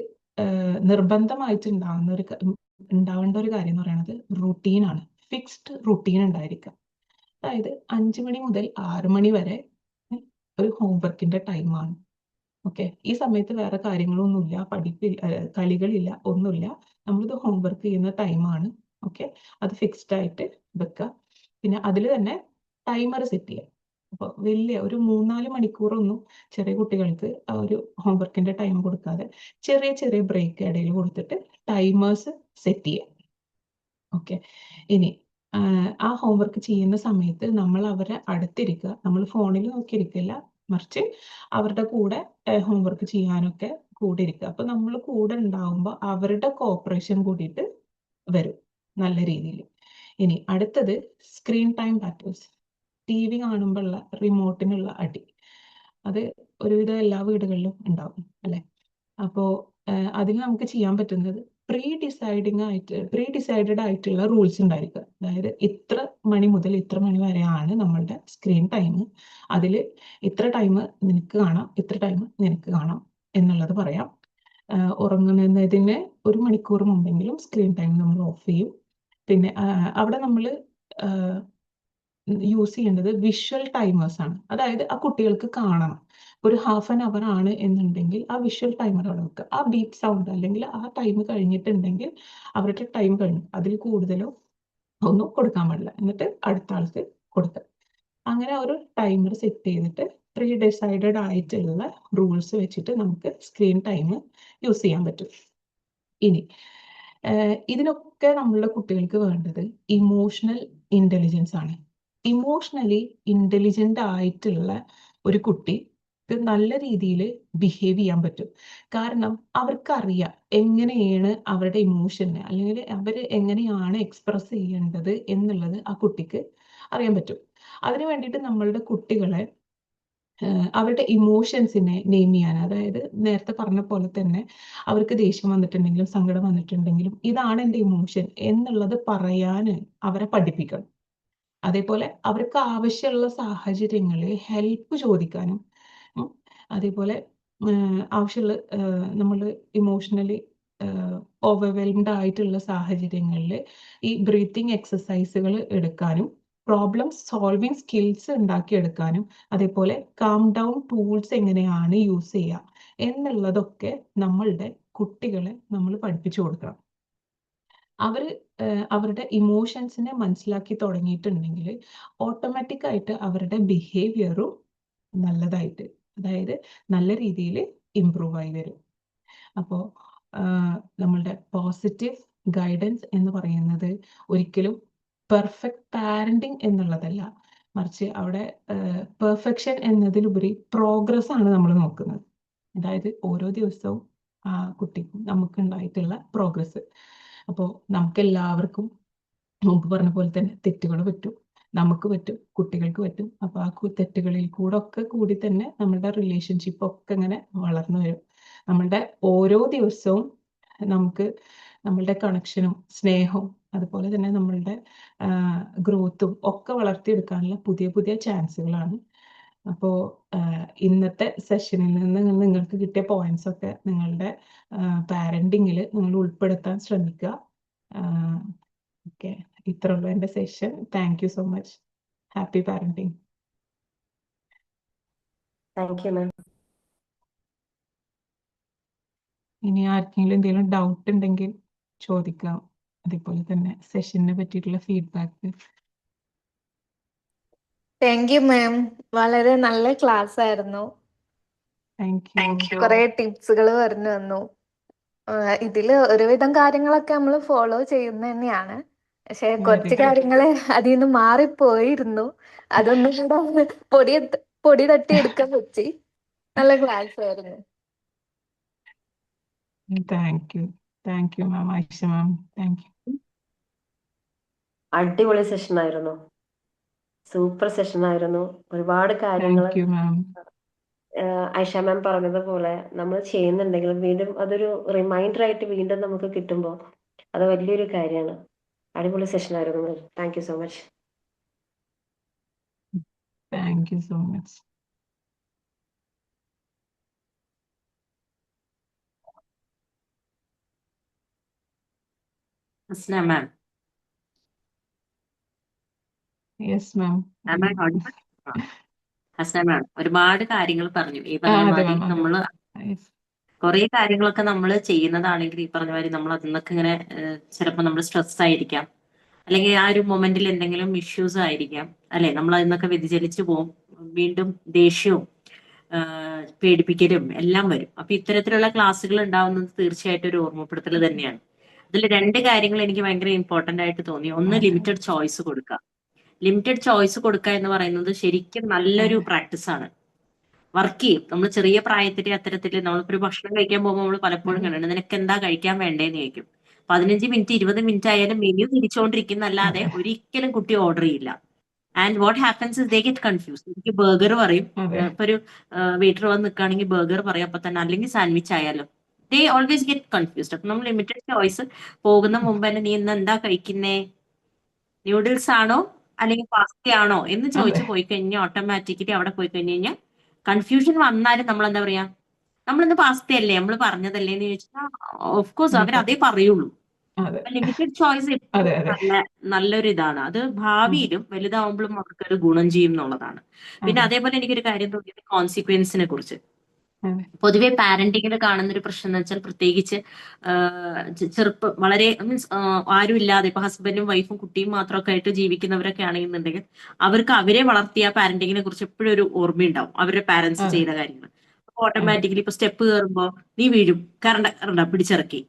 S2: നിർബന്ധമായിട്ട് ഉണ്ടാവേണ്ട ഒരു കാര്യം എന്ന് പറയുന്നത് റുട്ടീനാണ്. ഫിക്സ്ഡ് റുട്ടീൻ ഉണ്ടായിരിക്കുക. അതായത് 5 മണി മുതൽ 6 മണി വരെ ഒരു ഹോംവർക്കിന്റെ ടൈമാണ്. ഓക്കെ, ഈ സമയത്ത് വേറെ കാര്യങ്ങളൊന്നുമില്ല, കളികളില്ല, ഒന്നുമില്ല. നമ്മളിത് ഹോംവർക്ക് ചെയ്യുന്ന ടൈമാണ്. ഓക്കെ, അത് ഫിക്സ്ഡ് ആയിട്ട് വെക്കുക. പിന്നെ അതിൽ തന്നെ ടൈമർ സെറ്റ് ചെയ്യുക. അപ്പോൾ വലിയ ഒരു 3-4 മണിക്കൂറൊന്നും ചെറിയ കുട്ടികൾക്ക് ആ ഒരു ഹോംവർക്കിന്റെ ടൈം കൊടുക്കാതെ ചെറിയ ചെറിയ ബ്രേക്ക് ഇടയിൽ കൊടുത്തിട്ട് ടൈമേഴ്സ് സെറ്റ് ചെയ്യുക. ഓക്കെ, ഇനി ആ ഹോംവർക്ക് ചെയ്യുന്ന സമയത്ത് നമ്മൾ അവരെ അടുത്തിരിക്കുക. നമ്മൾ ഫോണിൽ നോക്കിയിരിക്കില്ല, മറിച്ച് അവരുടെ കൂടെ ഹോംവർക്ക് ചെയ്യാനൊക്കെ കൂടെ ഇരിക്കുക. അപ്പൊ നമ്മൾ കൂടെ ഉണ്ടാവുമ്പോൾ അവരുടെ കോപ്പറേഷൻ കൂടിയിട്ട് വരും നല്ല രീതിയിൽ. ഇനി അടുത്തത് സ്ക്രീൻ ടൈം പാറ്റേൺസ്. TV കാണുമ്പോഴുള്ള റിമോട്ടിനുള്ള അടി, അത് ഒരുവിധം എല്ലാ വീടുകളിലും ഉണ്ടാവും അല്ലെ? അപ്പോൾ അതിൽ നമുക്ക് ചെയ്യാൻ പറ്റുന്നത് പ്രീ ഡിസൈഡഡ് ആയിട്ടുള്ള റൂൾസ് ഉണ്ടായിരിക്കുക. അതായത് ഇത്ര മണി മുതൽ ഇത്ര മണി വരെയാണ് നമ്മളുടെ സ്ക്രീൻ ടൈം. അതിൽ ഇത്ര ടൈം നിനക്ക് കാണാം, ഇത്ര ടൈം നിനക്ക് കാണാം എന്നുള്ളത് പറയാം. ഉറങ്ങുന്നതിന് 1 മണിക്കൂർ മുമ്പെങ്കിലും സ്ക്രീൻ ടൈം നമ്മൾ ഓഫ് ചെയ്യും. പിന്നെ അവിടെ നമ്മൾ യൂസ് ചെയ്യേണ്ടത് വിഷ്വൽ ടൈമേഴ്സ് ആണ്. അതായത് ആ കുട്ടികൾക്ക് കാണണം. ഒരു ഹാഫ് ആൻ അവർ ആണ് എന്നുണ്ടെങ്കിൽ ആ വിഷ്വൽ ടൈമർ അവിടെ വെക്കുക. ആ ബീപ്പ് സൗണ്ട് അല്ലെങ്കിൽ ആ ടൈം കഴിഞ്ഞിട്ടുണ്ടെങ്കിൽ അവരുടെ ടൈം കഴിഞ്ഞു, അതിൽ കൂടുതലോ ഒന്നും കൊടുക്കാൻ പാടില്ല. എന്നിട്ട് അടുത്ത ആൾക്ക് കൊടുക്കുക. അങ്ങനെ ഒരു ടൈമർ സെറ്റ് ചെയ്തിട്ട് പ്രീ ഡിസൈഡഡ് ആയിട്ടുള്ള റൂൾസ് വെച്ചിട്ട് നമുക്ക് സ്ക്രീൻ ടൈം യൂസ് ചെയ്യാൻ പറ്റും. ഇനി ഇതിനൊക്കെ നമ്മളുടെ കുട്ടികൾക്ക് വേണ്ടത് ഇമോഷണൽ ഇന്റലിജൻസ് ആണ്. ഇമോഷണലി ഇന്റലിജന്റ് ആയിട്ടുള്ള ഒരു കുട്ടിക്ക് നല്ല രീതിയിൽ ബിഹേവ് ചെയ്യാൻ പറ്റും. കാരണം അവർക്കറിയാം എങ്ങനെയാണ് അവരുടെ ഇമോഷനെ അല്ലെങ്കിൽ അവർ എങ്ങനെയാണ് എക്സ്പ്രസ് ചെയ്യേണ്ടത് എന്നുള്ളത് ആ കുട്ടിക്ക് അറിയാൻ പറ്റും. അതിനു വേണ്ടിയിട്ട് നമ്മളുടെ കുട്ടികളെ അവരുടെ ഇമോഷൻസിനെ നെയിം ചെയ്യാൻ, അതായത് നേരത്തെ പറഞ്ഞ പോലെ തന്നെ അവർക്ക് ദേഷ്യം വന്നിട്ടുണ്ടെങ്കിലും സങ്കടം വന്നിട്ടുണ്ടെങ്കിലും ഇതാണ് എൻ്റെ ഇമോഷൻ എന്നുള്ളത് പറയാൻ അവരെ പഠിപ്പിക്കണം. അതേപോലെ അവർക്ക് ആവശ്യമുള്ള സാഹചര്യങ്ങളിൽ ഹെൽപ്പ് ചോദിക്കാനും അതേപോലെ ആവശ്യമുള്ള നമ്മൾ ഇമോഷണലി ഓവർവെൽംഡ് ആയിട്ടുള്ള സാഹചര്യങ്ങളിൽ ഈ ബ്രീത്തിങ് എക്സസൈസുകൾ എടുക്കാനും പ്രോബ്ലം സോൾവിങ് സ്കിൽസ് ഉണ്ടാക്കിയെടുക്കാനും അതേപോലെ കാം ഡൗൺ ടൂൾസ് എങ്ങനെയാണ് യൂസ് ചെയ്യുക എന്നുള്ളതൊക്കെ നമ്മളുടെ കുട്ടികളെ നമ്മൾ പഠിപ്പിച്ചു കൊടുക്കണം. അവരുടെ ഇമോഷൻസിനെ മനസ്സിലാക്കി തുടങ്ങിയിട്ടുണ്ടെങ്കിൽ ഓട്ടോമാറ്റിക്കായിട്ട് അവരുടെ ബിഹേവിയറും നല്ലതായിട്ട്, അതായത് നല്ല രീതിയിൽ ഇമ്പ്രൂവ് ആയി വരും. അപ്പോൾ നമ്മളുടെ പോസിറ്റീവ് ഗൈഡൻസ് എന്ന് പറയുന്നത് ഒരിക്കലും പെർഫെക്റ്റ് പാരന്റിങ് എന്നുള്ളതല്ല, മറിച്ച് അവിടെ പെർഫെക്ഷൻ എന്നതിലുപരി പ്രോഗ്രസ് ആണ് നമ്മൾ നോക്കുന്നത്. അതായത് ഓരോ ദിവസവും ആ കുട്ടിക്കും നമുക്കുണ്ടായിട്ടുള്ള പ്രോഗ്രസ്. അപ്പോൾ നമുക്ക് എല്ലാവർക്കും മുമ്പ് പറഞ്ഞ പോലെ തന്നെ തെറ്റുകൾ പറ്റും, നമുക്ക് പറ്റും, കുട്ടികൾക്ക് പറ്റും. അപ്പോൾ ആ തെറ്റുകളിൽ കൂടെ ഒക്കെ കൂടി തന്നെ നമ്മളുടെ റിലേഷൻഷിപ്പ് ഒക്കെ ഇങ്ങനെ വളർന്നു വരും. നമ്മളുടെ ഓരോ ദിവസവും നമുക്ക് നമ്മളുടെ കണക്ഷനും സ്നേഹവും അതുപോലെ തന്നെ നമ്മളുടെ ഗ്രോത്തും ഒക്കെ വളർത്തിയെടുക്കാനുള്ള പുതിയ പുതിയ ചാൻസുകളാണ്. അപ്പോൾ ഇന്നത്തെ സെഷനിൽ നിന്ന് നിങ്ങൾക്ക് കിട്ടിയ പോയിന്റ്സ് ഒക്കെ നിങ്ങളുടെ പാരന്റിങ്ങിൽ നിങ്ങൾ ഉൾപ്പെടുത്താൻ ശ്രമിക്കുക. ഓക്കെ, ഇത്ര ഉള്ളൂ എൻ്റെ session. Thank you so much. Happy parenting.
S1: Thank you മാം.
S2: ഇനി ആർക്കെങ്കിലും എന്തെങ്കിലും ഡൗട്ട് ഉണ്ടെങ്കിൽ ചോദിക്കാം. അതേപോലെ തന്നെ സെഷനെ പറ്റിയിട്ടുള്ള ഫീഡ്ബാക്ക്.
S4: താങ്ക് യു മാം, വളരെ നല്ല ക്ലാസ് ആയിരുന്നു.
S2: Thank U.
S4: കുറെ ടിപ്സുകൾ പറഞ്ഞു തന്നു. ഇതില് ഒരുവിധം കാര്യങ്ങളൊക്കെ നമ്മൾ ഫോളോ ചെയ്യുന്ന തന്നെയാണ്. പക്ഷെ കുറച്ച് കാര്യങ്ങൾ അതിൽ നിന്ന് മാറിപ്പോയിരുന്നു. അതൊന്നും കൂടെ പൊടി തട്ടി എടുക്കാൻ പറ്റി. നല്ല ക്ലാസ് ആയിരുന്നു.
S2: Thank you ma'am. Ayisha ma'am, thank you.
S1: അടിപൊളി സെഷൻ ആയിരുന്നു, സൂപ്പർ സെഷൻ ആയിരുന്നു. ഒരുപാട് കാര്യങ്ങൾ
S2: thank you ma'am.
S1: Aisha ma'am പറഞ്ഞതുപോലെ നമ്മൾ ചെയ്യുന്നുണ്ടെങ്കിലും വീണ്ടും അതൊരു റിമൈൻഡർ ആയിട്ട് വീണ്ടും നമുക്ക് കിട്ടുമ്പോൾ അത് വലിയൊരു കാര്യമാണ്. അടിപൊളി സെഷൻ ആയിരുന്നു. Thank you so much.
S2: Thank you so much.
S5: Hasna ma'am.
S2: Yes ma'am.
S5: Hasna ma'am ഒരുപാട് കാര്യങ്ങൾ പറഞ്ഞു. ഈ പറഞ്ഞ മാതിരി നമ്മള് കുറെ കാര്യങ്ങളൊക്കെ നമ്മൾ ചെയ്യുന്നതാണെങ്കിൽ ഈ പറഞ്ഞ മാതിരി നമ്മൾ അതിന്നൊക്കെ ഇങ്ങനെ ചിലപ്പോൾ നമ്മൾ സ്ട്രെസ് ആയിരിക്കാം, അല്ലെങ്കിൽ ആ ഒരു മൊമെന്റിൽ എന്തെങ്കിലും ഇഷ്യൂസ് ആയിരിക്കാം, അല്ലെ, നമ്മൾ അതിന്നൊക്കെ വ്യതിചലിച്ചു പോകും. വീണ്ടും ദേഷ്യവും പേടിപ്പിക്കലും എല്ലാം വരും. അപ്പൊ ഇത്തരത്തിലുള്ള ക്ലാസ്സുകൾ ഉണ്ടാവുന്നത് തീർച്ചയായിട്ടും ഒരു ഓർമ്മപ്പെടുത്തൽ തന്നെയാണ്. അതിൽ രണ്ട് കാര്യങ്ങൾ എനിക്ക് ഭയങ്കര ഇമ്പോർട്ടന്റ് ആയിട്ട് തോന്നി. ഒന്ന്, ലിമിറ്റഡ് ചോയ്സ് കൊടുക്കുക. ലിമിറ്റഡ് ചോയ്സ് കൊടുക്കുക എന്ന് പറയുന്നത് ശരിക്കും നല്ലൊരു പ്രാക്ടീസ് ആണ്. വർക്ക് ചെയ്യും. നമ്മൾ ചെറിയ പ്രായത്തിൽ അത്തരത്തിൽ നമ്മളിപ്പോ ഒരു ഭക്ഷണം കഴിക്കാൻ പോകുമ്പോൾ നമ്മൾ പലപ്പോഴും കണ്ടിട്ടുണ്ട്, നിനക്ക് എന്താ കഴിക്കാൻ വേണ്ടേന്ന് ചോദിക്കും. 15 മിനിറ്റ് 20 മിനിറ്റ് ആയാലും മെനു തിരിച്ചുകൊണ്ടിരിക്കുന്നല്ലാതെ ഒരിക്കലും കുട്ടി ഓർഡർ ചെയ്യില്ല. And what happens is they get confuse. എനിക്ക് ബർഗർ പറയും, ഇപ്പൊ ഒരു വെയിറ്റർ വന്ന് നിൽക്കുകയാണെങ്കിൽ ബർഗർ പറയും അപ്പൊ തന്നെ, അല്ലെങ്കിൽ സാൻഡ്വിച്ച് ആയാലോ. They always get confused. അപ്പൊ നമ്മൾ ലിമിറ്റഡ് ചോയ്സ് പോകുന്ന മുമ്പ് തന്നെ, നീ ഇന്ന് എന്താ കഴിക്കുന്നേ, ന്യൂഡിൽസ് ആണോ അല്ലെങ്കിൽ പാസ്ത ആണോ എന്ന് ചോദിച്ചു പോയി കഴിഞ്ഞാൽ ഓട്ടോമാറ്റിക്കലി അവിടെ പോയി കഴിഞ്ഞു കഴിഞ്ഞാൽ കൺഫ്യൂഷൻ വന്നാലും നമ്മൾ എന്താ പറയാ, നമ്മളിന്ന് പാസ്തയല്ലേ നമ്മൾ പറഞ്ഞതല്ലേ എന്ന് ചോദിച്ചാൽ ഓഫ് കോഴ്സ് അവർ അതേ പറയുള്ളൂ. ലിമിറ്റഡ് ചോയ്സ് നല്ലൊരു ഇതാണ്. അത് ഭാവിയിലും വലുതാവുമ്പോഴും അവർക്കൊരു ഗുണം ചെയ്യും എന്നുള്ളതാണ്. പിന്നെ അതേപോലെ എനിക്കൊരു കാര്യം തോന്നിയത് കോൺസിക്വൻസിനെ കുറിച്ച്. പൊതുവെ പാരന്റിങ്ങിൽ കാണുന്ന ഒരു പ്രശ്നം എന്ന് വെച്ചാൽ, പ്രത്യേകിച്ച് ചെറുപ്പം വളരെ മീൻസ് ആരും ഇല്ലാതെ ഇപ്പൊ ഹസ്ബൻഡും വൈഫും കുട്ടിയും മാത്രമൊക്കെ ആയിട്ട് ജീവിക്കുന്നവരൊക്കെ ആണെന്നുണ്ടെങ്കിൽ അവർക്ക് അവരെ വളർത്തിയ പാരന്റിങ്ങിനെ കുറിച്ച് എപ്പോഴും ഒരു ഓർമ്മയുണ്ടാവും, അവരുടെ പാരന്റ്സ് ചെയ്ത കാര്യങ്ങൾ. ഓട്ടോമാറ്റിക്കലി ഇപ്പൊ സ്റ്റെപ്പ് കയറുമ്പോ നീ വീഴും, കറണ്ട പിടിച്ചിറക്കി,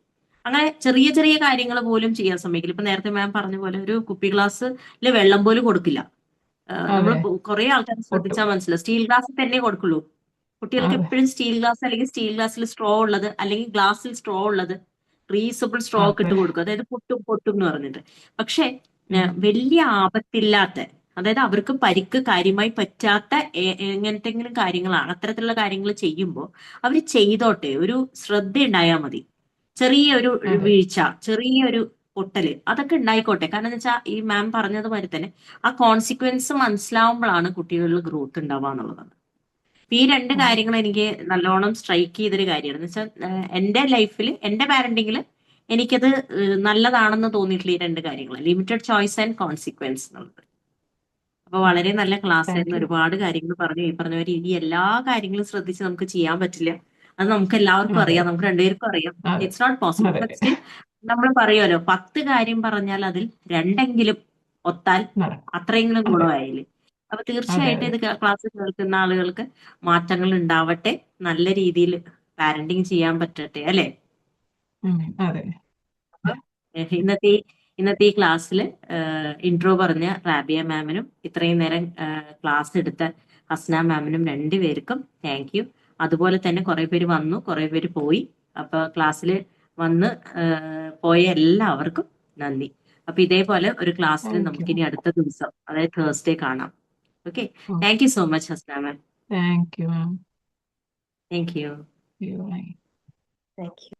S5: അങ്ങനെ ചെറിയ ചെറിയ കാര്യങ്ങൾ പോലും ചെയ്യാൻ സമ്മതിക്കില്ല. ഇപ്പൊ നേരത്തെ മാം പറഞ്ഞ പോലെ ഒരു കുപ്പി ഗ്ലാസ്സിൽ വെള്ളം പോലും കൊടുക്കില്ല. നമ്മൾ കുറെ ആൾക്കാർ ശ്രദ്ധിച്ചാൽ മനസ്സിലാവും, സ്റ്റീൽ ഗ്ലാസ് തന്നെ കൊടുക്കുള്ളൂ. കുട്ടികൾക്ക് എപ്പോഴും സ്റ്റീൽ ഗ്ലാസ് അല്ലെങ്കിൽ സ്റ്റീൽ ഗ്ലാസ്സിൽ സ്ട്രോ ഉള്ളത് അല്ലെങ്കിൽ ഗ്ലാസ്സിൽ സ്ട്രോ ഉള്ളത് റീയൂസബിൾ സ്ട്രോ ഒക്കെ ഇട്ട് കൊടുക്കും. അതായത് പൊട്ടും എന്ന് പറഞ്ഞിട്ട്. പക്ഷെ വലിയ ആപത്തില്ലാത്ത, അതായത് അവർക്ക് പരിക്ക് കാര്യമായി പറ്റാത്ത എങ്ങനത്തെങ്കിലും കാര്യങ്ങളാണ്. അത്തരത്തിലുള്ള കാര്യങ്ങൾ ചെയ്യുമ്പോൾ അവർ ചെയ്തോട്ടെ, ഒരു ശ്രദ്ധ ഉണ്ടായാൽ മതി. ചെറിയൊരു വീഴ്ച, ചെറിയൊരു പൊട്ടല്, അതൊക്കെ ഉണ്ടായിക്കോട്ടെ. കാരണം എന്ന് വെച്ചാൽ ഈ മാം പറഞ്ഞതുമാതിരി തന്നെ ആ കോൺസിക്വൻസ് മനസ്സിലാവുമ്പോഴാണ് കുട്ടികളിൽ ഗ്രോത്ത് ഉണ്ടാവുക എന്നുള്ളതാണ്. ഈ രണ്ട് കാര്യങ്ങൾ എനിക്ക് നല്ലോണം സ്ട്രൈക്ക് ചെയ്തൊരു കാര്യമാണ്. എന്ന് വെച്ചാൽ എന്റെ ലൈഫിൽ, എന്റെ പാരന്റിങ്ങിൽ എനിക്കത് നല്ലതാണെന്ന് തോന്നിയിട്ടുള്ള ഈ രണ്ട് കാര്യങ്ങൾ, ലിമിറ്റഡ് ചോയ്സ് ആൻഡ് കോൺസിക്വൻസ് എന്നുള്ളത്. അപ്പൊ വളരെ നല്ല ക്ലാസ് ആയിരുന്നു. ഒരുപാട് കാര്യങ്ങൾ പറഞ്ഞു. ഈ പറഞ്ഞ പോലെ ഈ എല്ലാ കാര്യങ്ങളും ശ്രദ്ധിച്ച് നമുക്ക് ചെയ്യാൻ പറ്റില്ല. അത് നമുക്ക് എല്ലാവർക്കും അറിയാം, നമുക്ക് രണ്ടുപേർക്കും അറിയാം. It's not possible. But still നമ്മൾ പറയുമല്ലോ, 10 കാര്യം പറഞ്ഞാൽ അതിൽ രണ്ടെങ്കിലും ഒത്താൽ അത്രയെങ്കിലും ഗുണമായില്ലേ. അപ്പൊ തീർച്ചയായിട്ടും ഇത് ക്ലാസ് കേൾക്കുന്ന ആളുകൾക്ക് മാറ്റങ്ങൾ ഉണ്ടാവട്ടെ, നല്ല രീതിയിൽ പാരന്റിങ് ചെയ്യാൻ പറ്റട്ടെ, അല്ലെ? ഇന്നത്തെ ഈ ക്ലാസ്സിൽ ഇൻട്രോ പറഞ്ഞ റാബിയ മാമിനും ഇത്രയും നേരം ക്ലാസ് എടുത്ത ഹസ്ന മാമിനും രണ്ടുപേർക്കും താങ്ക് യു. അതുപോലെ തന്നെ കുറെ പേര് വന്നു, കുറെ പേര് പോയി. അപ്പൊ ക്ലാസ്സിൽ വന്ന് പോയ എല്ലാവർക്കും നന്ദി. അപ്പൊ ഇതേപോലെ ഒരു ക്ലാസ്സിൽ നമുക്കിനി അടുത്ത ദിവസം, അതായത് തേഴ്സ്ഡേ കാണാം. Okay, thank you so much Hasna ma'am.
S2: Thank you ma'am.
S5: Thank U.
S1: Thank you.